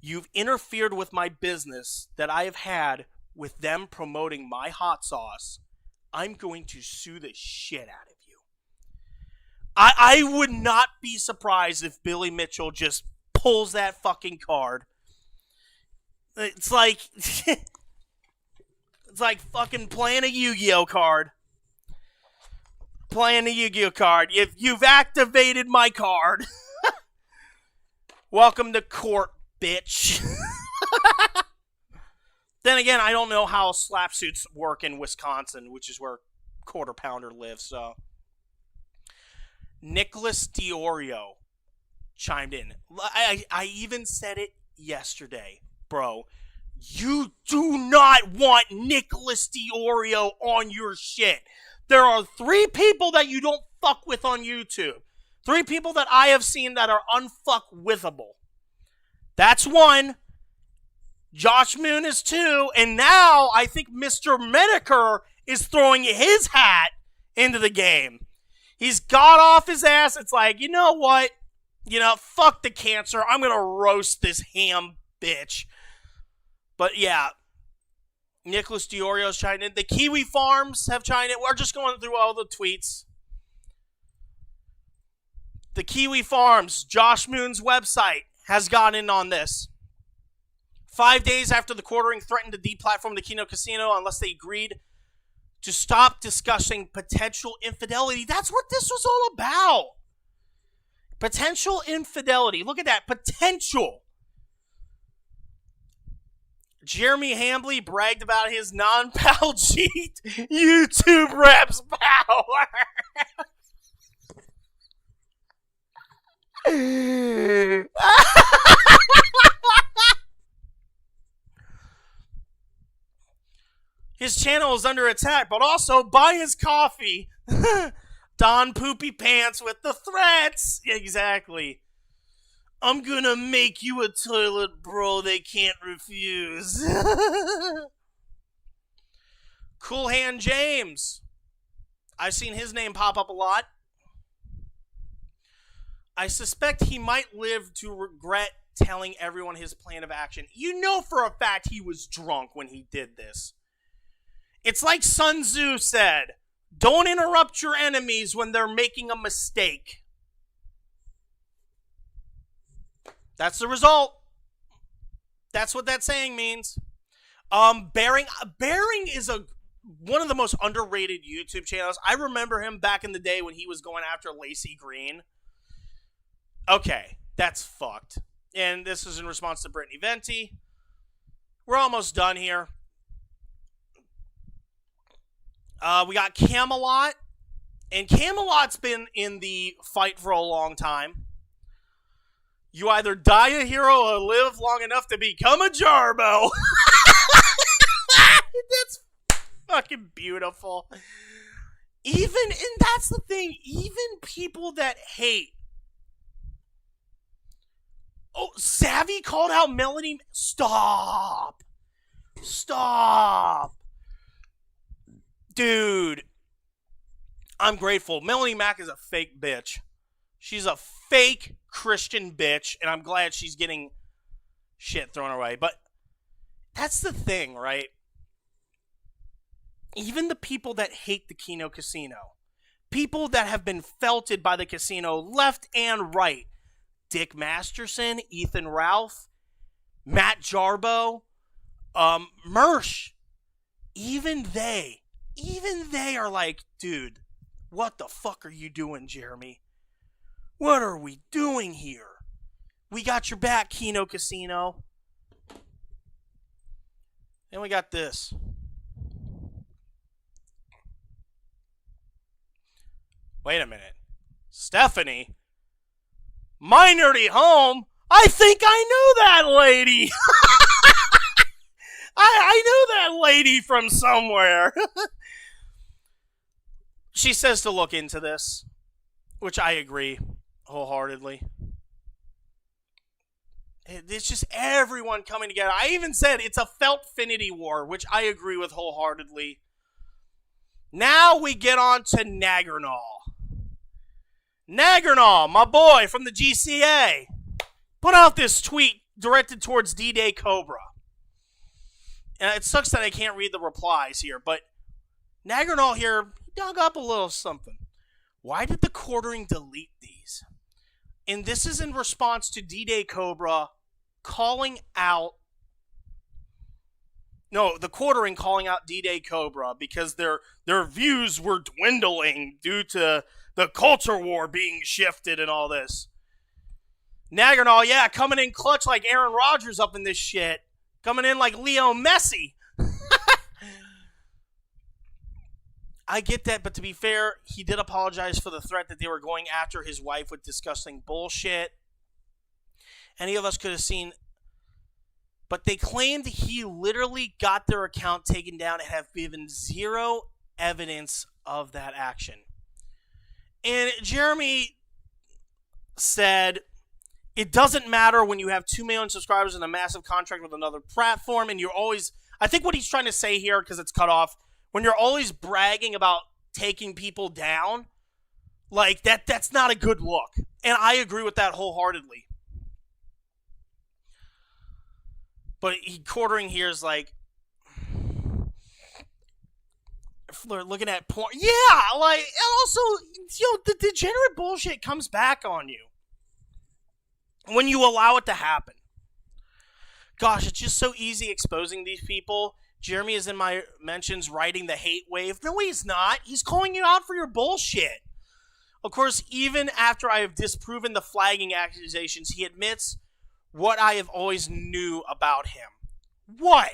You've interfered with my business that I have had with them promoting my hot sauce. I'm going to sue the shit out of you. I would not be surprised if Billy Mitchell just pulls that fucking card. It's like... It's like fucking playing a Yu-Gi-Oh card. Playing a Yu-Gi-Oh card. You've activated my card. Welcome to court, bitch. Then again, I don't know how slap suits work in Wisconsin, which is where Quarter Pounder lives, so. Nicholas Diorio chimed in. I even said it yesterday, bro. You do not want Nicholas Diorio on your shit. There are 3 people that you don't fuck with on YouTube. 3 people that I have seen that are unfuckwithable. That's 1. Josh Moon is 2. And now I think Mr. Medeker is throwing his hat into the game. He's got off his ass. It's like, you know what? Fuck the cancer. I'm going to roast this ham bitch. But yeah, Nicholas Diorio's chimed in. The Kiwi Farms have chimed in. We're just going through all the tweets. The Kiwi Farms, Josh Moon's website, has gotten in on this. 5 days after the quartering threatened to deplatform the Kino Casino unless they agreed to stop discussing potential infidelity. That's what this was all about. Potential infidelity. Look at that. Potential. Jeremy Hambley bragged about his non-pal cheat. YouTube reps power. His channel is under attack, but also buy his coffee. Don Poopy Pants with the threats. Exactly. I'm gonna make you a toilet, bro, they can't refuse. Cool Hand James. I've seen his name pop up a lot. I suspect he might live to regret telling everyone his plan of action. You know for a fact he was drunk when he did this. It's like Sun Tzu said, don't interrupt your enemies when they're making a mistake. That's the result. That's what that saying means. Bearing is one of the most underrated YouTube channels. I remember him back in the day when he was going after Lacey Green. Okay, that's fucked. And this is in response to Brittany Venti. We're almost done here. We got Camelot. And Camelot's been in the fight for a long time. You either die a hero or live long enough to become a Jarbo. That's fucking beautiful. And that's the thing, even people that hate. Oh, Savvy called out Melanie. Stop. Dude. I'm grateful. Melanie Mack is a fake bitch. She's a fake Christian bitch, and I'm glad she's getting shit thrown away. But that's the thing, right? Even the people that hate the Kino Casino, people that have been felted by the casino left and right, Dick Masterson, Ethan Ralph, Matt Jarbo, Mersh, even they are like, dude, what the fuck are you doing, Jeremy? What are we doing here? We got your back, Kino Casino. Then we got this. Wait a minute. Stephanie? My nerdy home? I think I know that lady. I know that lady from somewhere. She says to look into this, which I agree wholeheartedly. It's just everyone coming together. I even said it's a Feltfinity war, which I agree with wholeheartedly. Now we get on to Nagarnal. Nagarnal, my boy from the GCA, put out this tweet directed towards DDayCobra. And it sucks that I can't read the replies here, but Nagarnal here dug up a little something. Why did the quartering delete these? And this is in response to DDayCobra calling out... No, the quartering calling out DDayCobra because their views were dwindling due to the culture war being shifted and all this. Nagarnal, yeah, coming in clutch like Aaron Rodgers up in this shit. Coming in like Leo Messi. I get that, but to be fair, he did apologize for the threat that they were going after his wife with disgusting bullshit. Any of us could have seen... But they claimed he literally got their account taken down and have given zero evidence of that action. And Jeremy said, it doesn't matter when you have 2 million subscribers and a massive contract with another platform, and you're always... I think what he's trying to say here, because it's cut off, when you're always bragging about taking people down, like, that's not a good look. And I agree with that wholeheartedly. But quartering here is like, looking at porn. Yeah, like, and also, the degenerate bullshit comes back on you when you allow it to happen. Gosh, it's just so easy exposing these people. Jeremy is in my mentions writing the hate wave. No, he's not. He's calling you out for your bullshit. Of course, even after I have disproven the flagging accusations, he admits what I have always knew about him. What?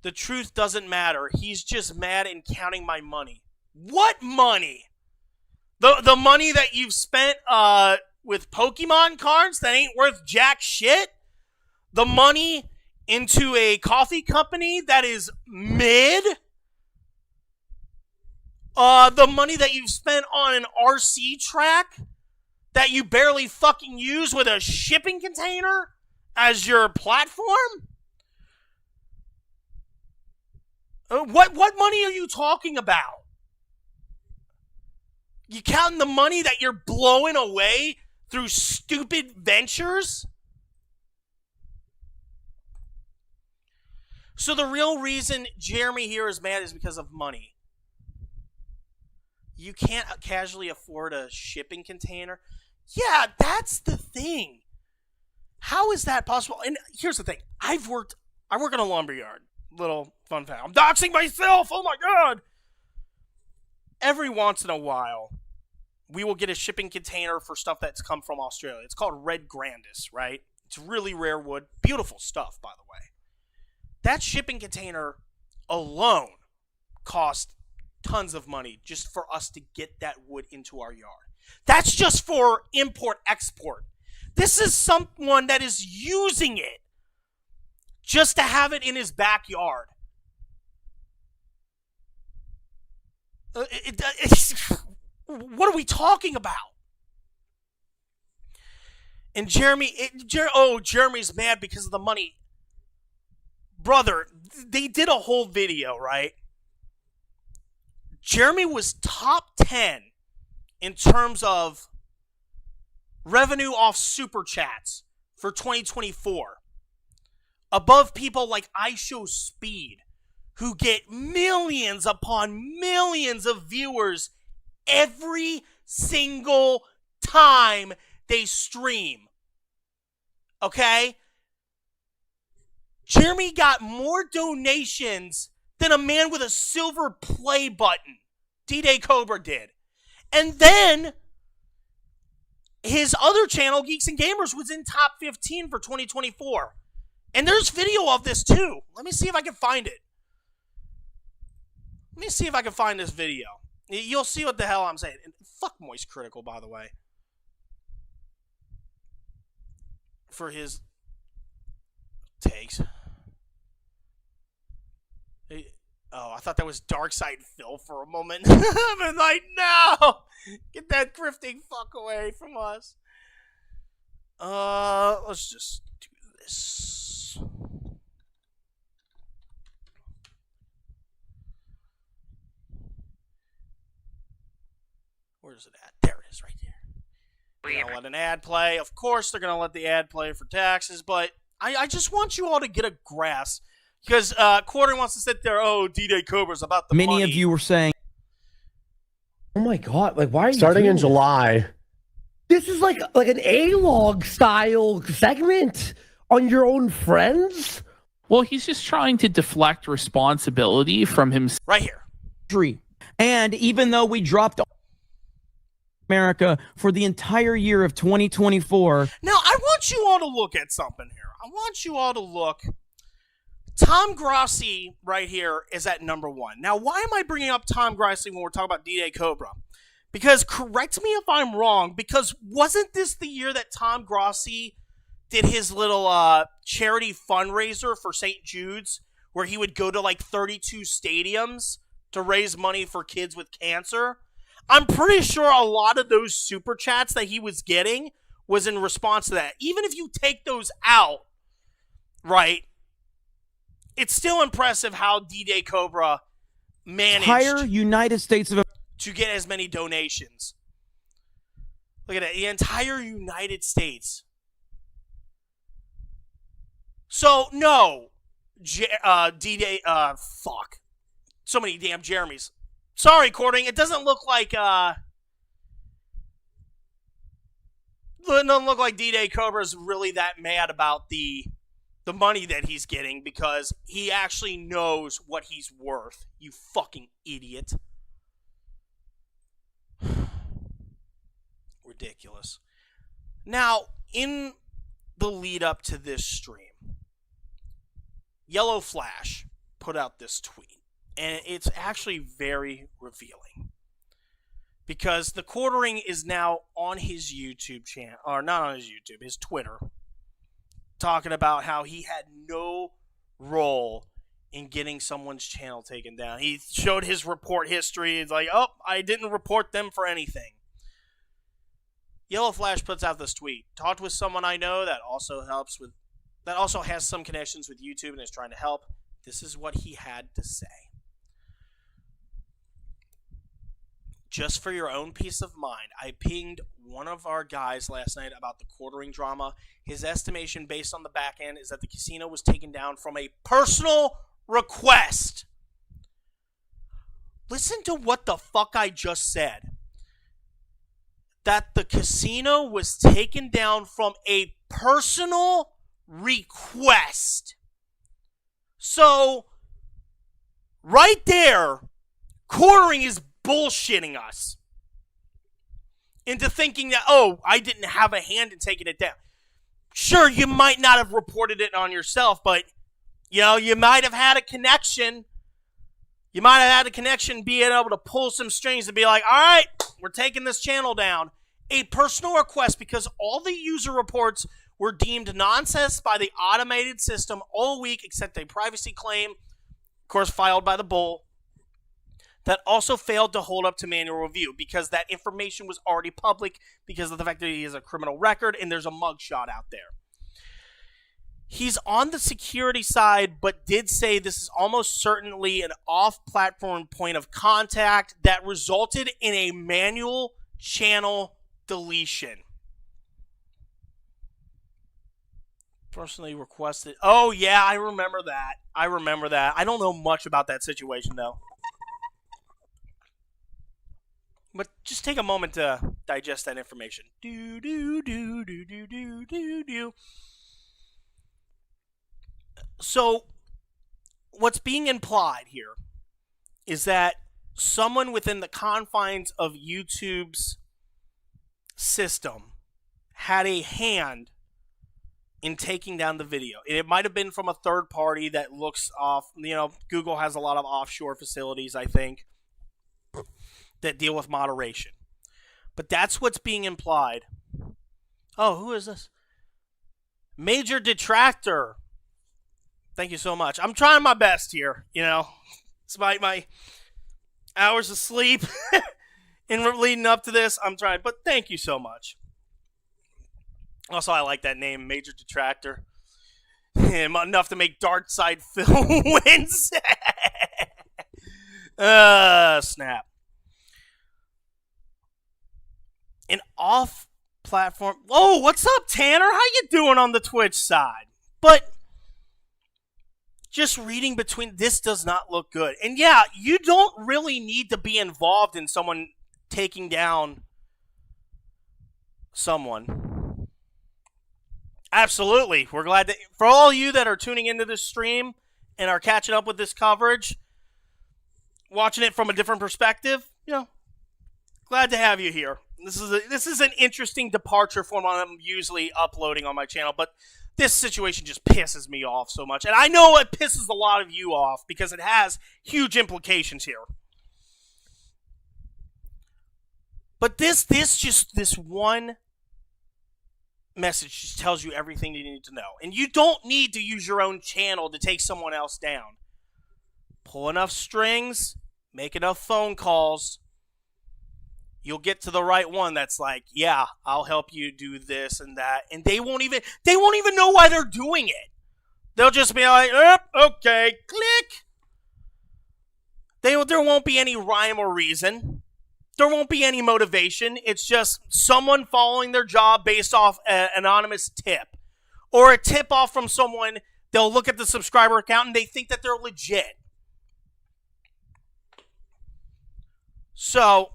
The truth doesn't matter. He's just mad and counting my money. What money? The money that you've spent with Pokemon cards that ain't worth jack shit? The money into a coffee company that is mid? The money that you've spent on an RC track that you barely fucking use with a shipping container as your platform? What money are you talking about? You counting the money that you're blowing away through stupid ventures? So the real reason Jeremy here is mad is because of money. You can't casually afford a shipping container. Yeah, that's the thing. How is that possible? And here's the thing. I work in a lumberyard. Little fun fact. I'm doxing myself. Oh my god. Every once in a while, we will get a shipping container for stuff that's come from Australia. It's called Red Grandis, right? It's really rare wood. Beautiful stuff, by the way. That shipping container alone cost tons of money just for us to get that wood into our yard. That's just for import-export. This is someone that is using it just to have it in his backyard. What are we talking about? And Jeremy's mad because of the money. Brother, they did a whole video, right? Jeremy was top 10 in terms of revenue off super chats for 2024. Above people like iShowSpeed, who get millions upon millions of viewers every single time they stream. Okay? Jeremy got more donations than a man with a silver play button. DDayCobra did. And then his other channel, Geeks and Gamers, was in top 15 for 2024. And there's video of this too. Let me see if I can find it. Let me see if I can find this video. You'll see what the hell I'm saying. And fuck Moist Critical, by the way. For his takes. Oh, I thought that was Darkside Phil for a moment. I'm like, no! Get that grifting fuck away from us. Let's just do this. Where's it at? There it is, right there. They're gonna let an ad play. Of course, they're gonna let the ad play for taxes, but I just want you all to get a grasp. Because Quarter wants to sit there, oh, DDayCobra's about the money. Many of you were saying, oh my god, like why are you starting in doing July? This is like an A-log style segment on your own friends? Well, he's just trying to deflect responsibility from himself. Right here. and even though we dropped America for the entire year of 2024. Now, I want you all to look at something here. I want you all to look. Tom Grossi right here is at number 1. Now, why am I bringing up Tom Grossi when we're talking about DDayCobra? Because, correct me if I'm wrong, because wasn't this the year that Tom Grossi did his little charity fundraiser for St. Jude's, where he would go to like 32 stadiums to raise money for kids with cancer? I'm pretty sure a lot of those super chats that he was getting was in response to that. Even if you take those out, right, it's still impressive how DDayCobra managed Entire United States of to get as many donations. Look at that, the entire United States. So, no, D-Day, fuck. So many damn Jeremys. Sorry, Courting, it doesn't look like, doesn't look like DDayCobra is really that mad about the money that he's getting because he actually knows what he's worth. You fucking idiot. Ridiculous. Now, in the lead up to this stream, Yellow Flash put out this tweet, and it's actually very revealing. Because the quartering is now on his YouTube channel, or not on his YouTube, his Twitter, talking about how he had no role in getting someone's channel taken down. He showed his report history. It's like, oh, I didn't report them for anything. Yellow Flash puts out this tweet. Talked with someone I know that also has some connections with YouTube and is trying to help. This is what he had to say. Just for your own peace of mind, I pinged one of our guys last night about the quartering drama. His estimation based on the back end is that the casino was taken down from a personal request. Listen to what the fuck I just said. That the casino was taken down from a personal request. So, right there, quartering is bullshitting us into thinking that, oh, I didn't have a hand in taking it down. Sure, you might not have reported it on yourself, but, you might have had a connection. You might have had a connection being able to pull some strings and be like, all right, we're taking this channel down. A personal request because all the user reports were deemed nonsense by the automated system all week except a privacy claim, of course, filed by the Bull, that also failed to hold up to manual review because that information was already public because of the fact that he has a criminal record and there's a mugshot out there. He's on the security side, but did say this is almost certainly an off-platform point of contact that resulted in a manual channel deletion. Personally requested. Oh, yeah, I remember that. I don't know much about that situation, though. But just take a moment to digest that information. So, what's being implied here is that someone within the confines of YouTube's system had a hand in taking down the video. It might have been from a third party that looks off. Google has a lot of offshore facilities, I think, that deal with moderation. But that's what's being implied. Oh, who is this? Major Detractor. Thank you so much. I'm trying my best here, Despite my hours of sleep in leading up to this, I'm trying. But thank you so much. Also, I like that name, Major Detractor. Enough to make Dark Side Phil wins. Snap. An off-platform. Oh, what's up, Tanner? How you doing on the Twitch side? But just reading between, this does not look good. And yeah, you don't really need to be involved in someone taking down someone. Absolutely. We're glad that, for all you that are tuning into this stream and are catching up with this coverage, watching it from a different perspective, glad to have you here. This is an interesting departure from what I'm usually uploading on my channel, but this situation just pisses me off so much. And I know it pisses a lot of you off because it has huge implications here. But this one message just tells you everything you need to know. And you don't need to use your own channel to take someone else down. Pull enough strings, make enough phone calls, you'll get to the right one that's like, yeah, I'll help you do this and that. And they won't even know why they're doing it. They'll just be like, okay, click. There won't be any rhyme or reason. There won't be any motivation. It's just someone following their job based off an anonymous tip. Or a tip off from someone, they'll look at the subscriber account and they think that they're legit. So,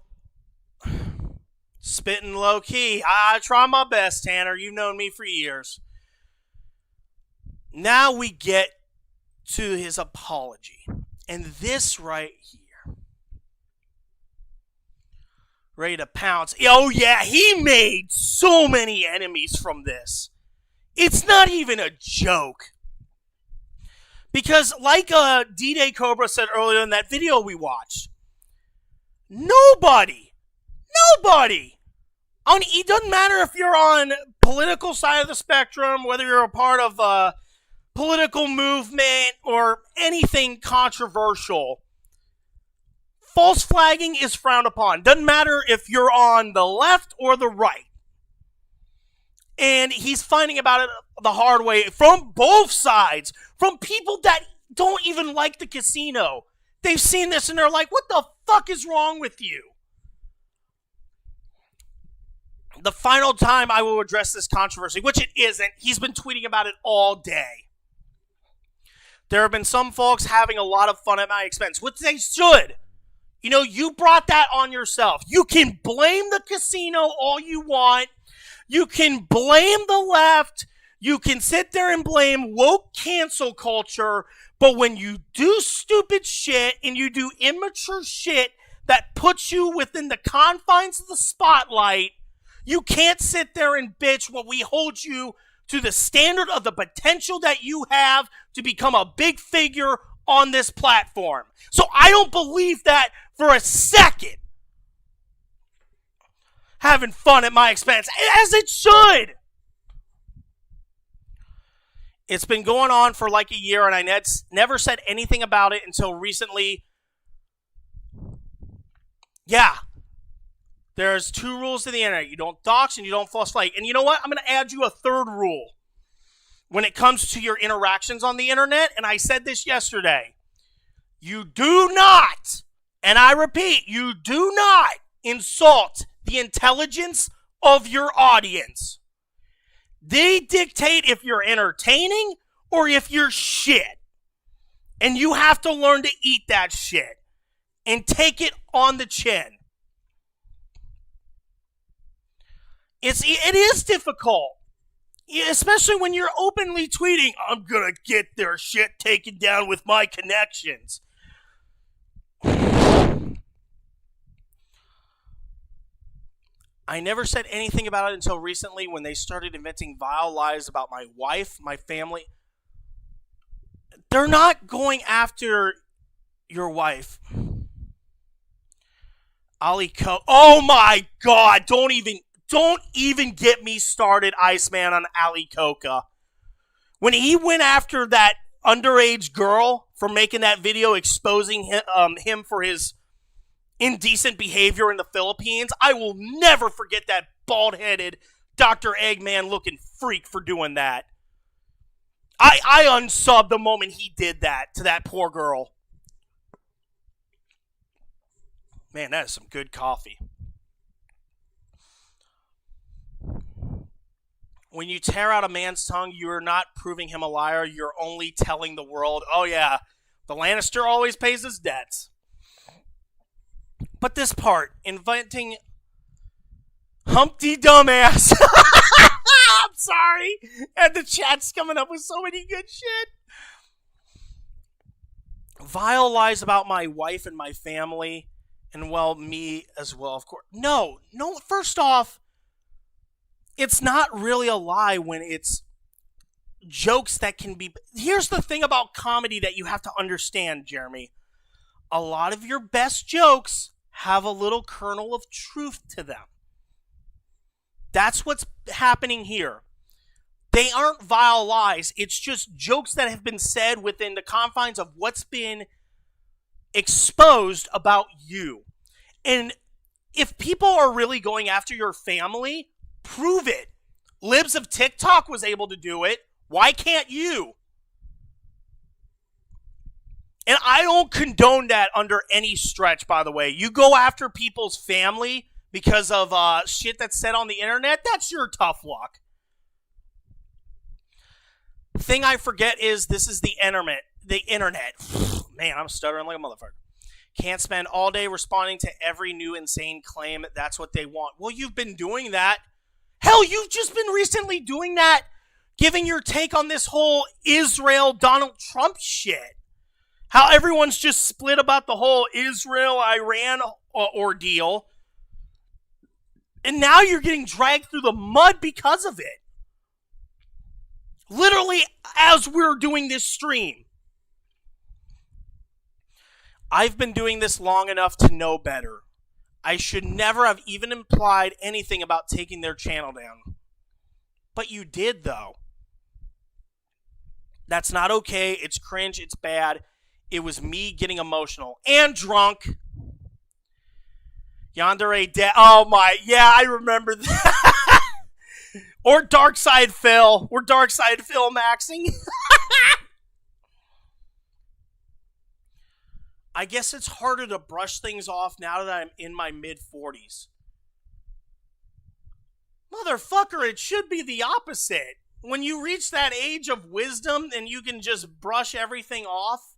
spitting low key. I try my best, Tanner. You've known me for years. Now we get to his apology. And this right here. Ready to pounce. Oh yeah, he made so many enemies from this. It's not even a joke. Because like DDayCobra said earlier in that video we watched, nobody, it doesn't matter if you're on political side of the spectrum, whether you're a part of a political movement or anything controversial, false flagging is frowned upon. Doesn't matter if you're on the left or the right. And he's finding about it the hard way from both sides, from people that don't even like the casino. They've seen this and they're like, what the fuck is wrong with you? The final time I will address this controversy, which it isn't, he's been tweeting about it all day. There have been some folks having a lot of fun at my expense, which they should. You know, you brought that on yourself. You can blame the casino all you want. You can blame the left. You can sit there and blame woke cancel culture. But when you do stupid shit and you do immature shit that puts you within the confines of the spotlight, you can't sit there and bitch when we hold you to the standard of the potential that you have to become a big figure on this platform. So I don't believe that for a second. Having fun at my expense, as it should. It's been going on for like a year, and I never said anything about it until recently. Yeah. There's 2 rules to the internet. You don't dox and you don't false flag. And you know what? I'm going to add you a 3rd rule when it comes to your interactions on the internet, and I said this yesterday. You do not, and I repeat, you do not insult the intelligence of your audience. They dictate if you're entertaining or if you're shit. And you have to learn to eat that shit and take it on the chin. It is difficult, especially when you're openly tweeting, I'm gonna get their shit taken down with my connections. I never said anything about it until recently when they started inventing vile lies about my wife, my family. They're not going after your wife. Oh my God, don't even get me started, Iceman, on Ali Coca. When he went after that underage girl for making that video exposing him for his indecent behavior in the Philippines, I will never forget that bald-headed Dr. Eggman looking freak for doing that. I unsubbed the moment he did that to that poor girl. Man, that is some good coffee. When you tear out a man's tongue, you are not proving him a liar. You're only telling the world, oh yeah, the Lannister always pays his debts. But this part, inventing Humpty Dumbass. I'm sorry. And the chat's coming up with so many good shit. Vile lies about my wife and my family. And, well, me as well, of course. No, first off, it's not really a lie when it's jokes that can be... Here's the thing about comedy that you have to understand, Jeremy. A lot of your best jokes have a little kernel of truth to them. That's what's happening here. They aren't vile lies. It's just jokes that have been said within the confines of what's been exposed about you. And if people are really going after your family, prove it. Libs of TikTok was able to do it. Why can't you? And I don't condone that under any stretch, by the way. You go after people's family because of shit that's said on the internet, that's your tough luck. Thing I forget is this is the internet. Man, I'm stuttering like a motherfucker. Can't spend all day responding to every new insane claim. That's what they want. Well, you've been doing that. Hell, you've just been recently doing that, giving your take on this whole Israel Donald Trump shit. How everyone's just split about the whole Israel-Iran ordeal. And now you're getting dragged through the mud because of it. Literally, as we're doing this stream. I've been doing this long enough to know better. I should never have even implied anything about taking their channel down. But you did, though. That's not okay. It's cringe. It's bad. It was me getting emotional and drunk. Yandere dead. Oh my. Yeah, I remember that. Or Dark Side Phil. We're Dark Side Phil maxing. I guess it's harder to brush things off now that I'm in my mid-40s. Motherfucker, it should be the opposite. When you reach that age of wisdom and you can just brush everything off,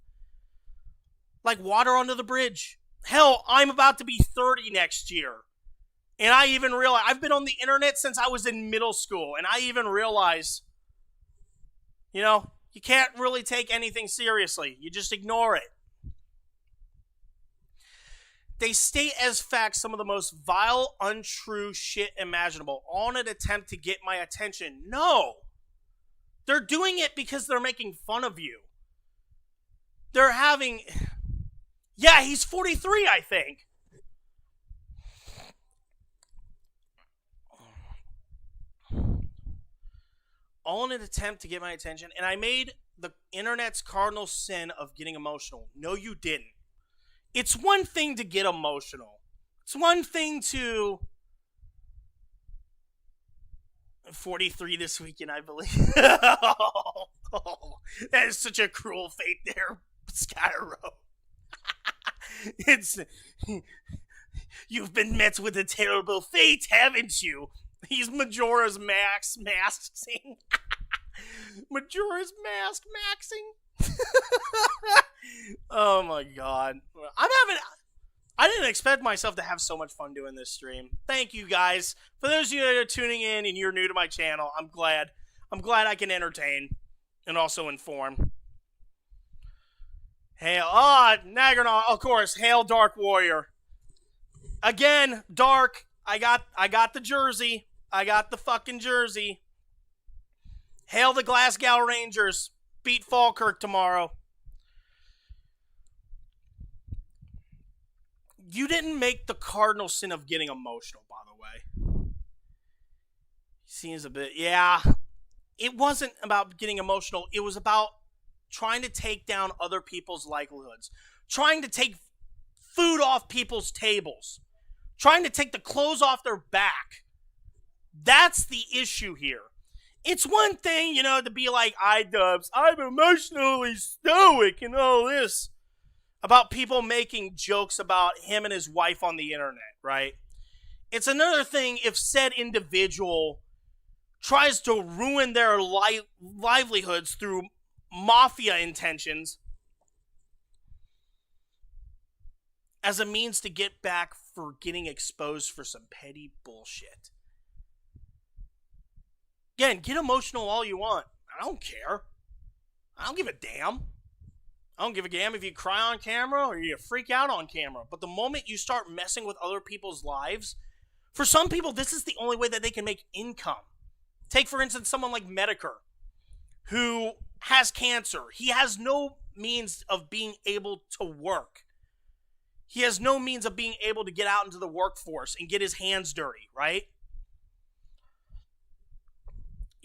like water under the bridge. Hell, I'm about to be 30 next year. And I even realize, I've been on the internet since I was in middle school, and I even realize, you know, you can't really take anything seriously. You just ignore it. They state as fact some of the most vile, untrue shit imaginable, all in an attempt to get my attention. No. They're doing it because they're making fun of you. They're having... Yeah, he's 43, I think. All in an attempt to get my attention, and I made the internet's cardinal sin of getting emotional. No, you didn't. It's one thing to get emotional. It's one thing to... 43 this weekend, I believe. Oh, that is such a cruel fate there, Skyro. It's... You've been met with a terrible fate, haven't you? He's Majora's masking. Majora's maxing. Oh my god. I didn't expect myself to have so much fun doing this stream. Thank you guys. For those of you that are tuning in and you're new to my channel, I'm glad I can entertain and also inform. Hail, Naggernaut, of course, hail Dark Warrior. Again, Dark, I got the jersey. I got the fucking jersey. Hail the Glasgow Rangers. Beat Falkirk tomorrow. You didn't make the cardinal sin of getting emotional, by the way. Seems a bit... Yeah. It wasn't about getting emotional. It was about trying to take down other people's livelihoods. Trying to take food off people's tables. Trying to take the clothes off their back. That's the issue here. It's one thing, you know, to be like, iDubbbz, I'm emotionally stoic and all this. About people making jokes about him and his wife on the internet, right? It's another thing if said individual tries to ruin their livelihoods through mafia intentions as a means to get back for getting exposed for some petty bullshit. Again, get emotional all you want. I don't care. I don't give a damn. I don't give a damn if you cry on camera or you freak out on camera. But the moment you start messing with other people's lives, for some people, this is the only way that they can make income. Take, for instance, someone like Medicare, who has cancer. He has no means of being able to work. He has no means of being able to get out into the workforce and get his hands dirty, right?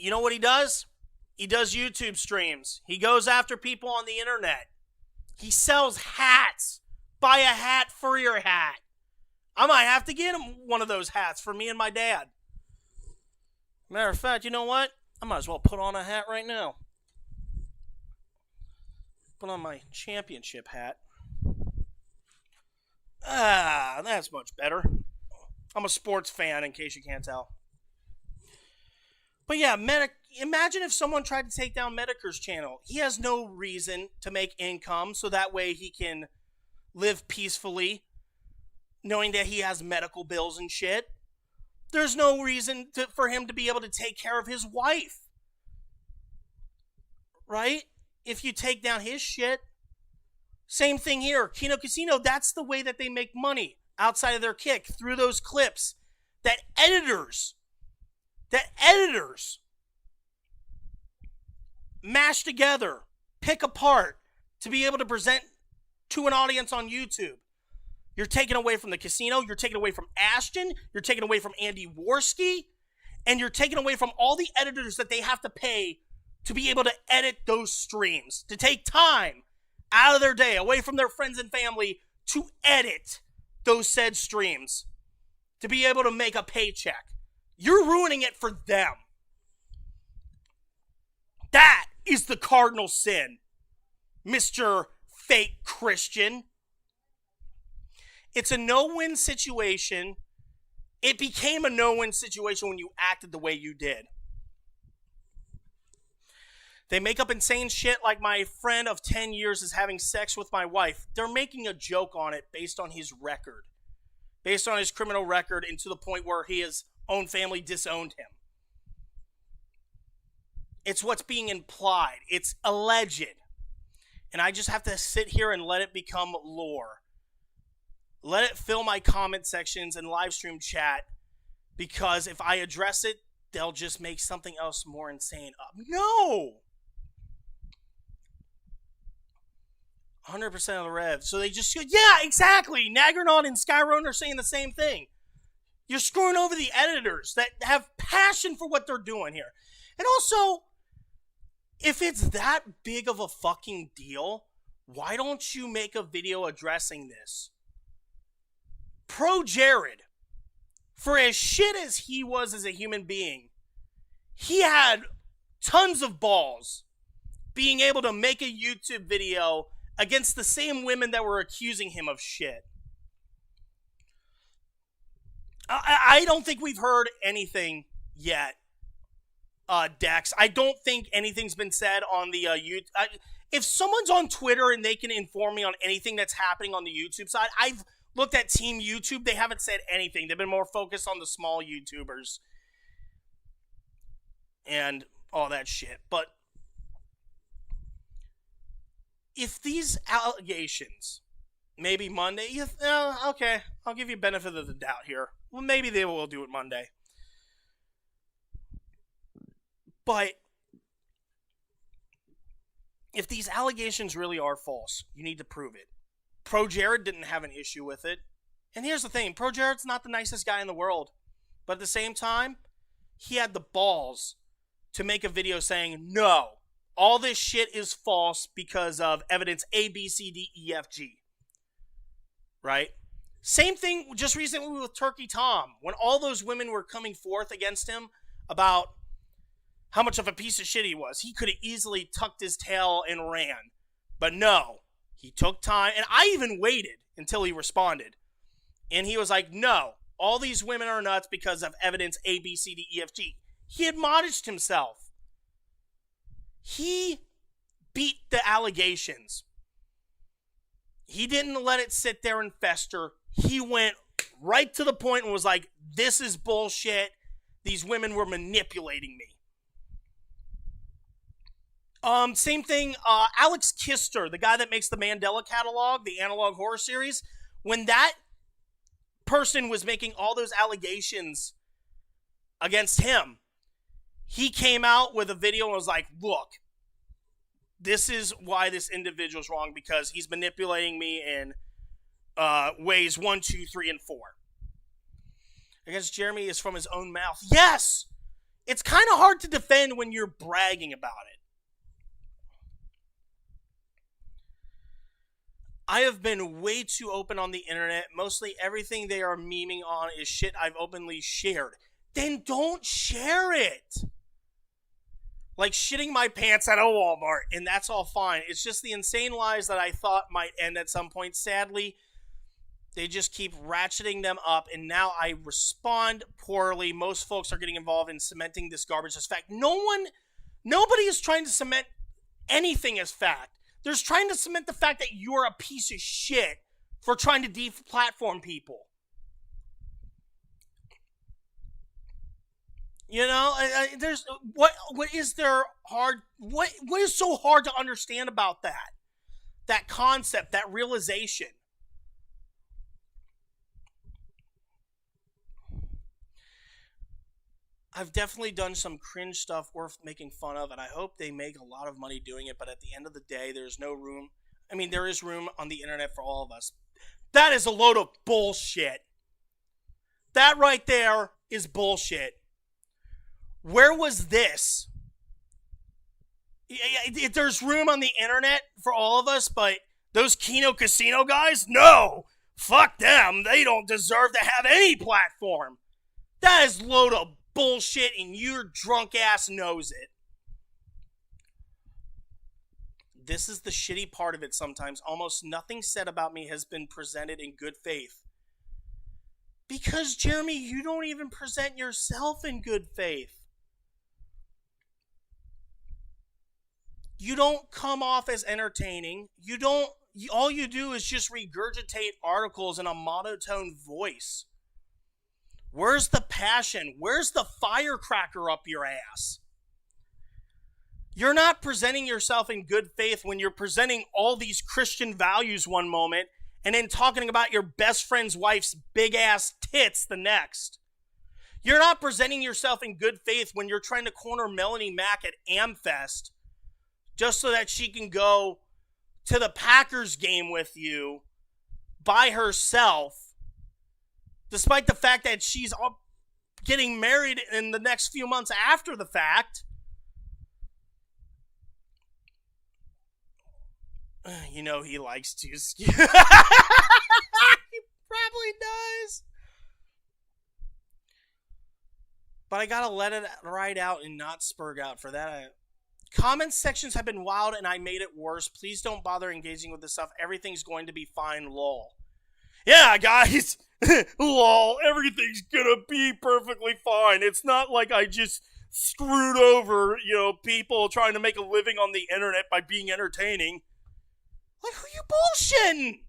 You know what he does? He does YouTube streams. He goes after people on the internet. He sells hats. Buy a hat for your hat. I might have to get him one of those hats for me and my dad. Matter of fact, you know what? I might as well put on a hat right now. Put on my championship hat. Ah, that's much better. I'm a sports fan, in case you can't tell. But yeah, imagine if someone tried to take down Medicare's channel. He has no reason to make income, so that way he can live peacefully, knowing that he has medical bills and shit. There's no reason for him to be able to take care of his wife. Right? If you take down his shit. Same thing here. Kino Casino, that's the way that they make money outside of their kick, through those clips that editors mash together, pick apart to be able to present to an audience on YouTube. You're taking away from the casino, you're taking away from Ashton, you're taking away from Andy Worski, and you're taking away from all the editors that they have to pay to be able to edit those streams, to take time out of their day, away from their friends and family, to edit those said streams, to be able to make a paycheck. You're ruining it for them. That is the cardinal sin, Mr. Fake Christian. It's a no-win situation. It became a no-win situation when you acted the way you did. They make up insane shit like my friend of 10 years is having sex with my wife. They're making a joke on it based on his record. Based on his criminal record, and to the point where his own family disowned him. It's what's being implied. It's alleged. And I just have to sit here and let it become lore. Let it fill my comment sections and live stream chat, because if I address it, they'll just make something else more insane up. No! 100% of the rev. So they just go, yeah, exactly. Naggernaut and Skyron are saying the same thing. You're screwing over the editors that have passion for what they're doing here. And also, if it's that big of a fucking deal, why don't you make a video addressing this? Pro Jared, for as shit as he was as a human being, he had tons of balls being able to make a YouTube video against the same women that were accusing him of shit. I don't think we've heard anything yet, Dex. I don't think anything's been said on the YouTube. If someone's on Twitter and they can inform me on anything that's happening on the YouTube side, I've looked at Team YouTube. They haven't said anything. They've been more focused on the small YouTubers and all that shit. But if these allegations, maybe Monday, okay, I'll give you benefit of the doubt here. Well, maybe they will do it Monday. But if these allegations really are false, you need to prove it. Pro Jared didn't have an issue with it. And here's the thing, Pro Jared's not the nicest guy in the world. But at the same time, he had the balls to make a video saying, no, all this shit is false because of evidence A, B, C, D, E, F, G. Right? Same thing just recently with Turkey Tom, when all those women were coming forth against him about how much of a piece of shit he was. He could have easily tucked his tail and ran. But no, he took time, and I even waited until he responded. And he was like, no, all these women are nuts because of evidence A, B, C, D, E, F, G. He admonished himself. He beat the allegations. He didn't let it sit there and fester. He went right to the point and was like, this is bullshit. These women were manipulating me. Same thing, Alex Kister, the guy that makes the Mandela catalog, the analog horror series, when that person was making all those allegations against him, he came out with a video and was like, look, this is why this individual's wrong, because he's manipulating me in ways 1, 2, 3, and 4. I guess Jeremy is from his own mouth. Yes! It's kind of hard to defend when you're bragging about it. I have been way too open on the internet. Mostly everything they are memeing on is shit I've openly shared. Then don't share it. Like shitting my pants at a Walmart, and that's all fine. It's just the insane lies that I thought might end at some point. Sadly, they just keep ratcheting them up, and now I respond poorly. Most folks are getting involved in cementing this garbage as fact. Nobody is trying to cement anything as fact. They're trying to cement the fact that you're a piece of shit for trying to deplatform people. You know, there's what is there hard? What is so hard to understand about that? That concept, that realization. I've definitely done some cringe stuff worth making fun of, and I hope they make a lot of money doing it. But at the end of the day, there's no room. I mean, there is room on the internet for all of us. That is a load of bullshit. That right there is bullshit. Where was this? There's room on the internet for all of us, but those Kino Casino guys? No! Fuck them. They don't deserve to have any platform. That is a load of bullshit, and your drunk ass knows it. This is the shitty part of it sometimes. Almost nothing said about me has been presented in good faith. Because, Jeremy, you don't even present yourself in good faith. You don't come off as entertaining. All you do is just regurgitate articles in a monotone voice. Where's the passion? Where's the firecracker up your ass? You're not presenting yourself in good faith when you're presenting all these Christian values one moment and then talking about your best friend's wife's big ass tits the next. You're not presenting yourself in good faith when you're trying to corner Melanie Mack at Amfest just so that she can go to the Packers game with you by herself, despite the fact that she's getting married in the next few months after the fact. You know he likes to he probably does. But I gotta let it ride out and not spurg out for that. Comment sections have been wild and I made it worse. Please don't bother engaging with this stuff. Everything's going to be fine, lol. Yeah, guys. Lol. Everything's gonna be perfectly fine. It's not like I just screwed over, people trying to make a living on the internet by being entertaining. Like, who you bullshitting?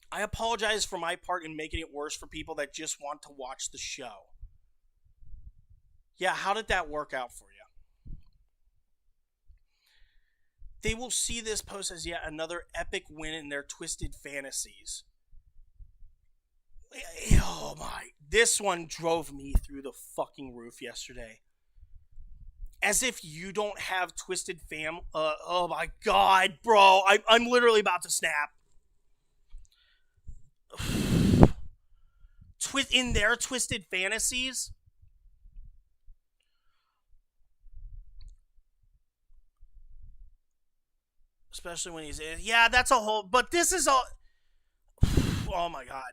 I apologize for my part in making it worse for people that just want to watch the show. Yeah, how did that work out for you? They will see this post as yet another epic win in their twisted fantasies. Oh my, this one drove me through the fucking roof yesterday. As if you don't have twisted fam. Oh my god, bro. I'm literally about to snap. In their twisted fantasies. Especially when he's in. Yeah, that's a whole. But this is a. Oh my god.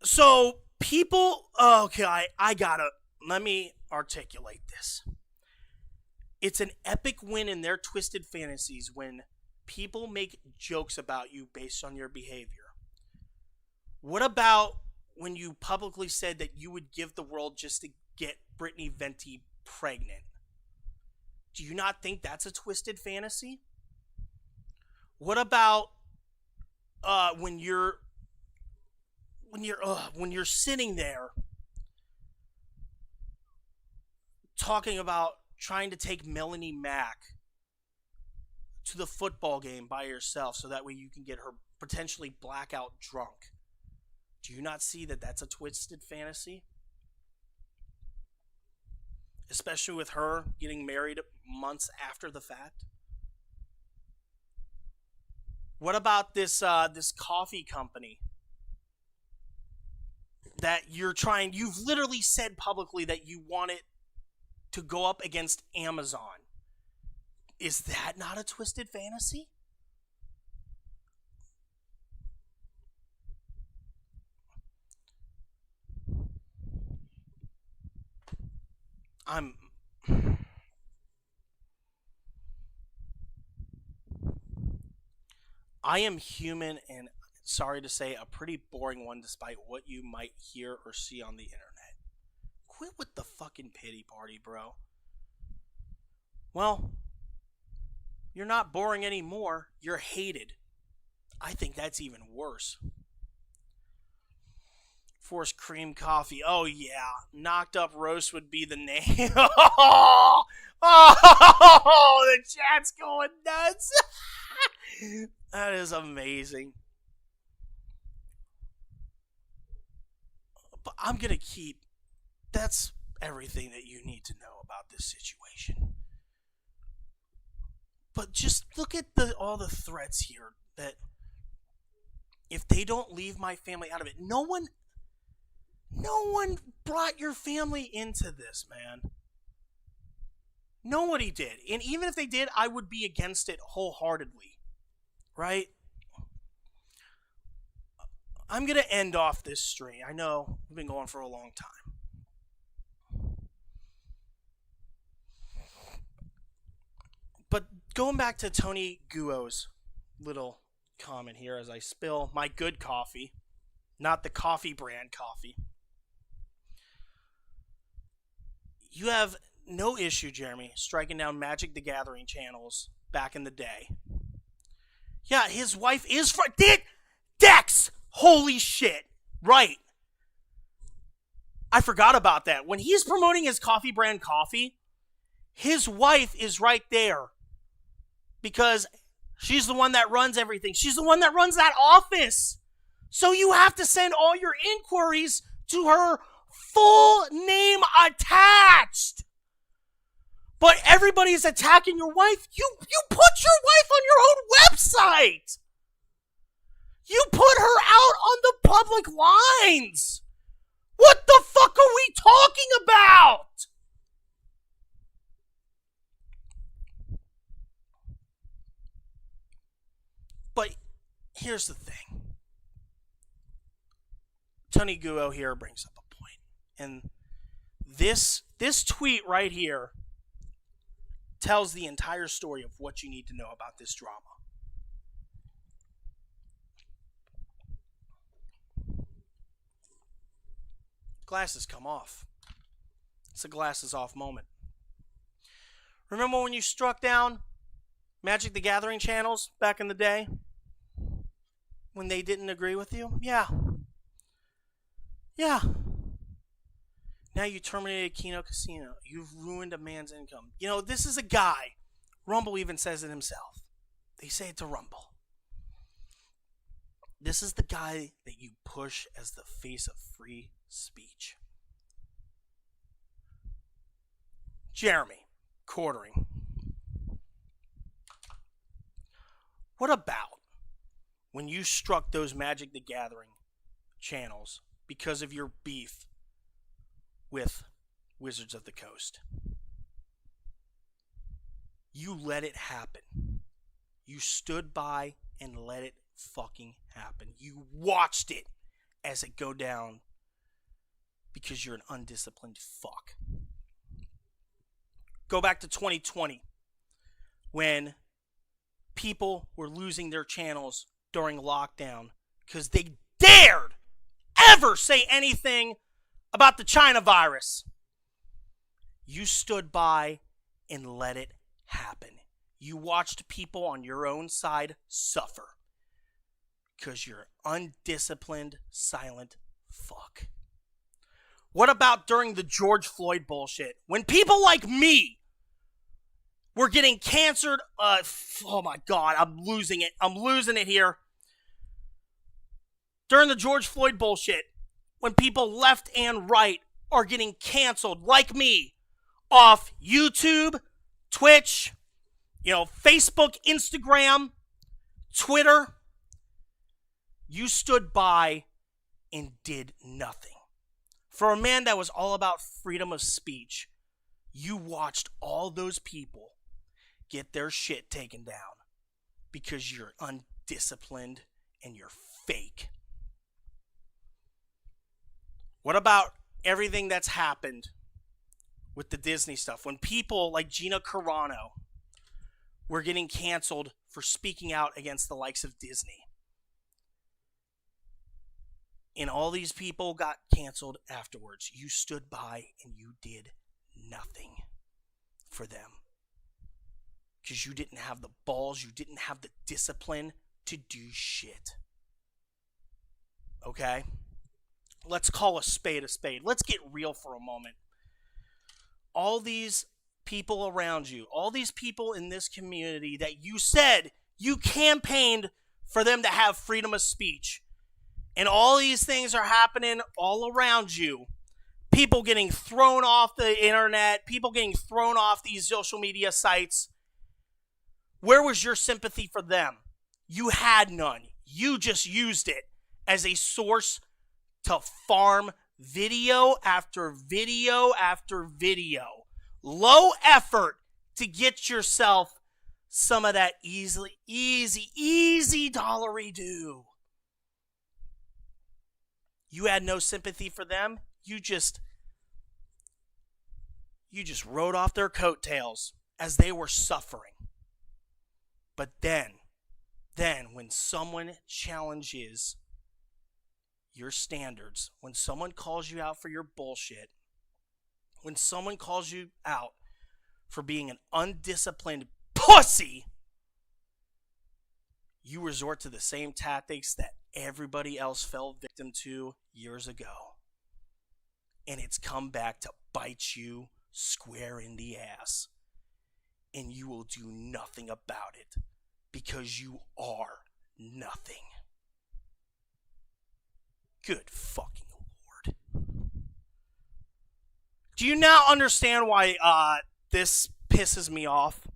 So, people. Okay, I gotta. Let me articulate this. It's an epic win in their twisted fantasies when people make jokes about you based on your behavior. What about when you publicly said that you would give the world just to get Brittany Venti pregnant? Do you not think that's a twisted fantasy? What about when you're sitting there talking about trying to take Melanie Mack to the football game by yourself so that way you can get her potentially blackout drunk? Do you not see that that's a twisted fantasy? Especially with her getting married months after the fact. What about this coffee company that you've literally said publicly that you want it to go up against Amazon? Is that not a twisted fantasy? I am human and, sorry to say, a pretty boring one despite what you might hear or see on the internet. Quit with the fucking pity party, bro. Well, You're not boring anymore. You're hated. I think that's even worse. Forced cream coffee. Oh, yeah. Knocked up roast would be the name. Oh, the chat's going nuts. That is amazing. But I'm going to keep... That's everything that you need to know about this situation. But just look at all the threats here that if they don't leave my family out of it, no one brought your family into this, man. Nobody did. And even if they did, I would be against it wholeheartedly. Right? I'm going to end off this stream. I know we've been going for a long time. But going back to Tony Guo's little comment here as I spill my good coffee, not the coffee brand coffee. You have no issue, Jeremy, striking down Magic the Gathering channels back in the day. Yeah, his wife is Dex! Holy shit. Right. I forgot about that. When he's promoting his coffee brand coffee, his wife is right there. Because she's the one that runs everything. She's the one that runs that office. So you have to send all your inquiries to her full name attached. But everybody's attacking your wife. You put your wife on your own website. You put her out on the public lines. What the fuck are we talking about? But here's the thing. Tony Guo here brings up a point. And this tweet right here tells the entire story of what you need to know about this drama. Glasses come off. It's a glasses off moment. Remember when you struck down Magic the Gathering channels back in the day? When they didn't agree with you? Yeah. Yeah. Now you terminated Kino Casino. You've ruined a man's income. You know, this is a guy. Rumble even says it himself. They say it to Rumble. This is the guy that you push as the face of free speech. Jeremy, quartering. What about when you struck those Magic the Gathering channels because of your beef with Wizards of the Coast? You let it happen. You stood by and let it fucking happen. You watched it as it go down because you're an undisciplined fuck. Go back to 2020 when people were losing their channels during lockdown because they dared ever say anything about the China virus. You stood by and let it happen. You watched people on your own side suffer because you're undisciplined, silent fuck. What about during the George Floyd bullshit? When people like me were getting cancered, oh my God, I'm losing it. I'm losing it here. During the George Floyd bullshit, when people left and right are getting canceled, like me, off YouTube, Twitch, Facebook, Instagram, Twitter, you stood by and did nothing. For a man that was all about freedom of speech, you watched all those people get their shit taken down because you're undisciplined and you're fake. What about everything that's happened with the Disney stuff? When people like Gina Carano were getting canceled for speaking out against the likes of Disney. And all these people got canceled afterwards. You stood by and you did nothing for them. because you didn't have the balls, you didn't have the discipline to do shit. Okay? Let's call a spade a spade. Let's get real for a moment. All these people around you, all these people in this community that you said you campaigned for them to have freedom of speech, and all these things are happening all around you. People getting thrown off the internet, people getting thrown off these social media sites. Where was your sympathy for them? You had none. You just used it as a source to farm video after video after video. Low effort to get yourself some of that easy dollary due. You had no sympathy for them. You just rode off their coattails as they were suffering. But then when someone challenges your standards, when someone calls you out for your bullshit, when someone calls you out for being an undisciplined pussy, you resort to the same tactics that everybody else fell victim to years ago. And it's come back to bite you square in the ass. And you will do nothing about it because you are nothing. Good fucking Lord. Do you now understand why this pisses me off?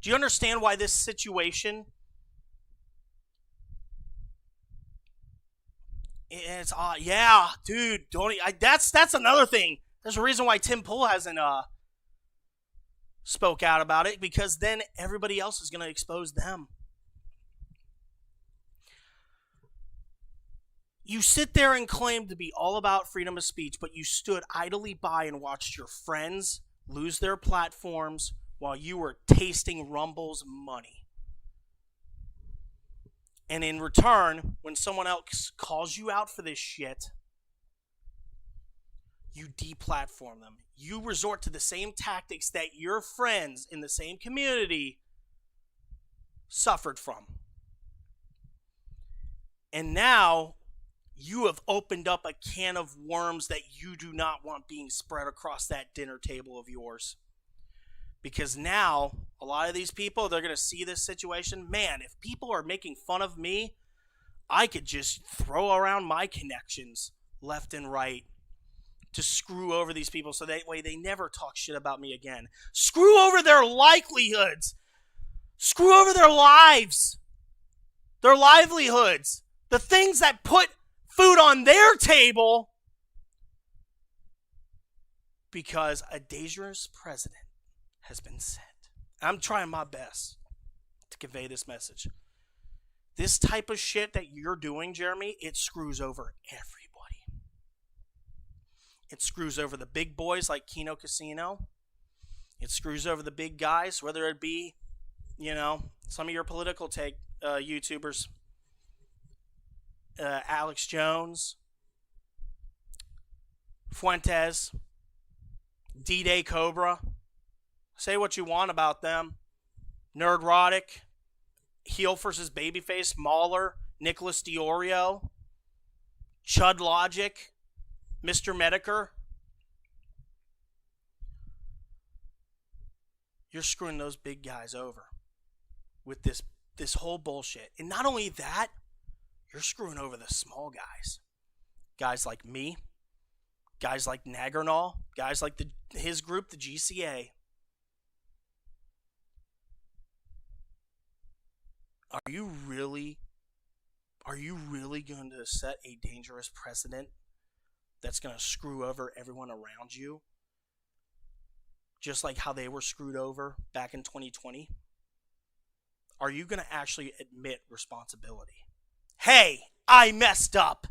Do you understand why this situation? It's yeah, dude. That's another thing. There's a reason why Tim Pool hasn't spoke out about it, because then everybody else is gonna expose them. You sit there and claim to be all about freedom of speech, but you stood idly by and watched your friends lose their platforms while you were tasting Rumble's money. And in return, when someone else calls you out for this shit, you deplatform them. You resort to the same tactics that your friends in the same community suffered from. And now you have opened up a can of worms that you do not want being spread across that dinner table of yours. Because now, a lot of these people, they're going to see this situation. Man, if people are making fun of me, I could just throw around my connections left and right to screw over these people so that way they never talk shit about me again. Screw over their livelihoods. Screw over their lives. Their livelihoods. The things that put food on their table, because a dangerous president has been sent. I'm trying my best to convey this message. This type of shit that you're doing, Jeremy, it screws over everybody. It screws over the big boys like Kino Casino. It screws over the big guys, whether it be, some of your political YouTubers. Alex Jones, Fuentes, DDayCobra. Say what you want about them. Nerdrotic, Heel versus Babyface, Mauler, Nicholas Diorio, Chud Logic, Mr. Mediker. You're screwing those big guys over with this whole bullshit. And not only that, you're screwing over the small guys. Guys like me. Guys like Nagernal. Guys like his group, the GCA. Are you really going to set a dangerous precedent that's going to screw over everyone around you? Just like how they were screwed over back in 2020? Are you going to actually admit responsibility? Hey, I messed up.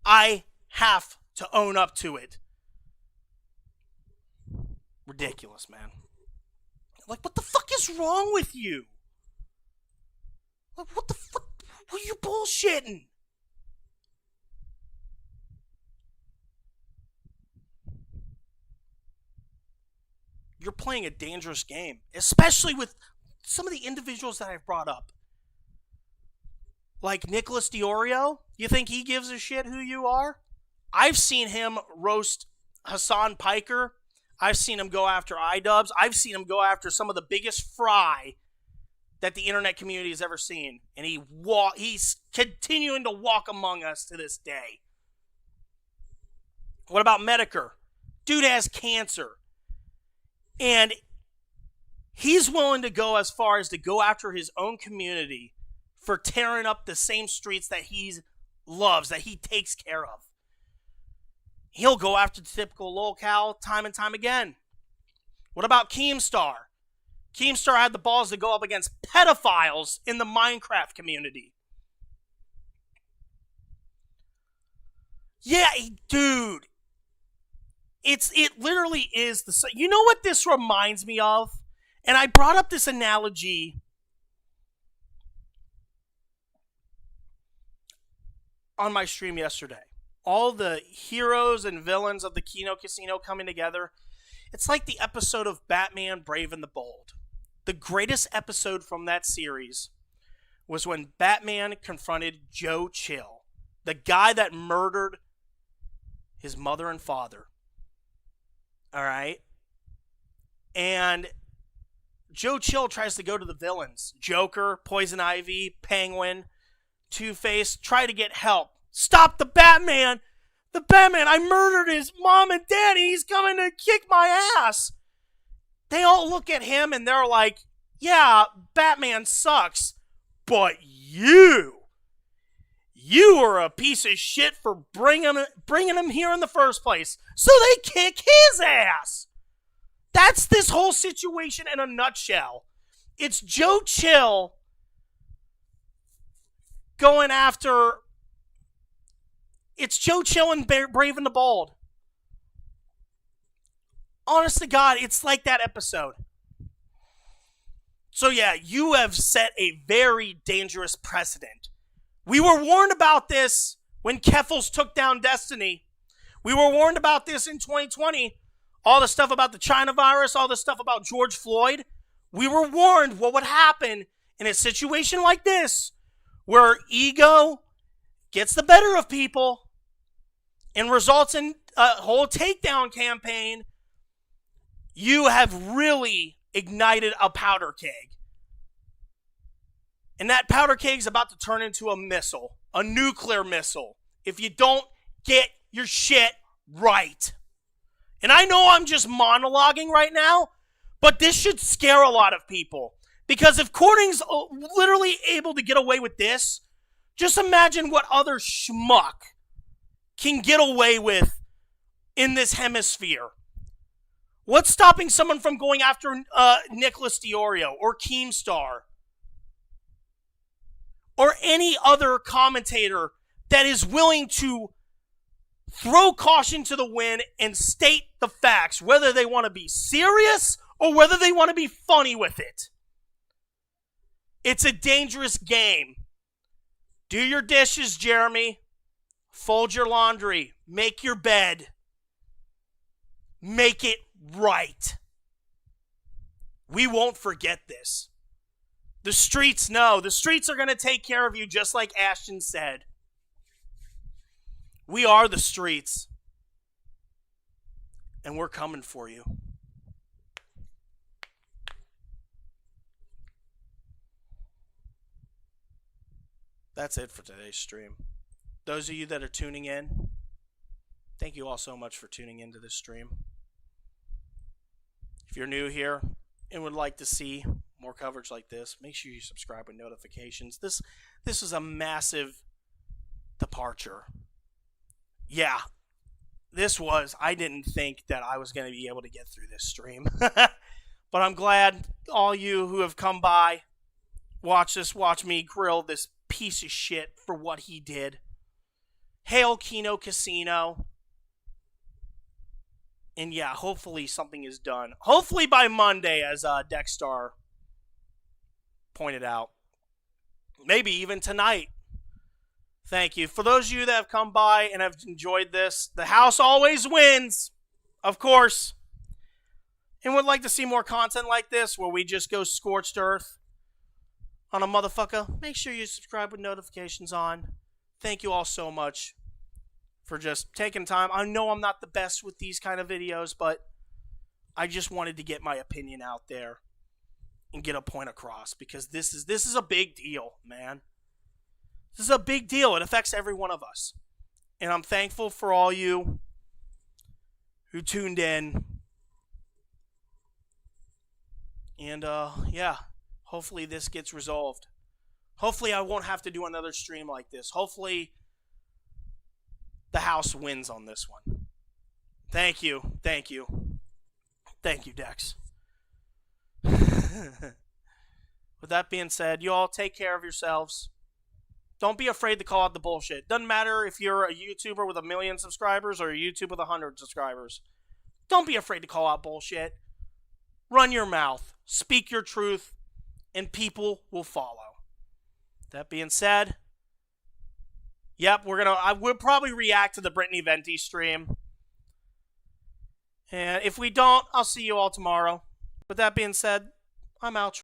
I have to own up to it. Ridiculous, man. Like, what the fuck is wrong with you? Like, what the fuck? Are you bullshitting? you're playing a dangerous game, especially with some of the individuals that I've brought up. Like Nicholas Diorio, you think he gives a shit who you are? I've seen him roast Hassan Piker. I've seen him go after iDubbbz. I've seen him go after some of the biggest fry that the internet community has ever seen. And he's continuing to walk among us to this day. What about Medicare? Dude has cancer. And he's willing to go as far as to go after his own community for tearing up the same streets that he loves, that he takes care of. He'll go after the typical locale time and time again. What about Keemstar? Keemstar had the balls to go up against pedophiles in the Minecraft community. Yeah, dude. It literally is the... You know what this reminds me of? And I brought up this analogy on my stream yesterday. All the heroes and villains of the Kino Casino coming together. It's like the episode of Batman Brave and the Bold. The greatest episode from that series was when Batman confronted Joe Chill, the guy that murdered his mother and father. All right? And Joe Chill tries to go to the villains. Joker, Poison Ivy, Penguin, Two-Face, try to get help. Stop the Batman! The Batman, I murdered his mom and daddy. He's coming to kick my ass. They all look at him and they're like, yeah, Batman sucks. But you are a piece of shit for bringing him here in the first place. So they kick his ass. That's this whole situation in a nutshell. It's Joe Chill going after... It's Joe Chill and Brave and the Bold. Honest to God, it's like that episode. So yeah, you have set a very dangerous precedent. We were warned about this when Keffels took down Destiny. We were warned about this in 2020. All the stuff about the China virus, all the stuff about George Floyd. We were warned what would happen in a situation like this, where ego gets the better of people and results in a whole takedown campaign. You have really ignited a powder keg. And that powder keg is about to turn into a missile, a nuclear missile, if you don't get your shit right. And I know I'm just monologuing right now, but this should scare a lot of people. Because if Corning's literally able to get away with this, just imagine what other schmuck can get away with in this hemisphere. What's stopping someone from going after Nicholas Diorio or Keemstar or any other commentator that is willing to throw caution to the wind and state the facts, whether they want to be serious or whether they want to be funny with it? It's a dangerous game. Do your dishes, Jeremy. Fold your laundry. Make your bed. Make it right. We won't forget this. The streets know. The streets are going to take care of you just like Ashton said. We are the streets. And we're coming for you. That's it for today's stream. Those of you that are tuning in, thank you all so much for tuning into this stream. If you're new here and would like to see more coverage like this, make sure you subscribe with notifications. This is a massive departure. Yeah, I didn't think that I was going to be able to get through this stream. But I'm glad all you who have come by, watch me grill this piece of shit for what he did. Hail Kino Casino. And yeah, hopefully something is done. Hopefully by Monday, as Dexstar pointed out. Maybe even tonight. Thank you. For those of you that have come by and have enjoyed this, the house always wins. Of course. and would like to see more content like this where we just go scorched earth on a motherfucker, make sure you subscribe with notifications on. Thank you all so much for just taking time. I know I'm not the best with these kind of videos, but I just wanted to get my opinion out there and get a point across, because this is a big deal, man. This is a big deal. It affects every one of us. And I'm thankful for all you who tuned in. And yeah, hopefully this gets resolved. Hopefully I won't have to do another stream like this. Hopefully the house wins on this one. Thank you. Thank you. Thank you, Dex. With that being said, you all take care of yourselves. Don't be afraid to call out the bullshit. Doesn't matter if you're a YouTuber with 1 million subscribers or a YouTuber with 100 subscribers. Don't be afraid to call out bullshit. Run your mouth. Speak your truth. And people will follow. That being said, yep, we'll probably react to the Brittany Venti stream. And if we don't, I'll see you all tomorrow. With that being said, I'm out.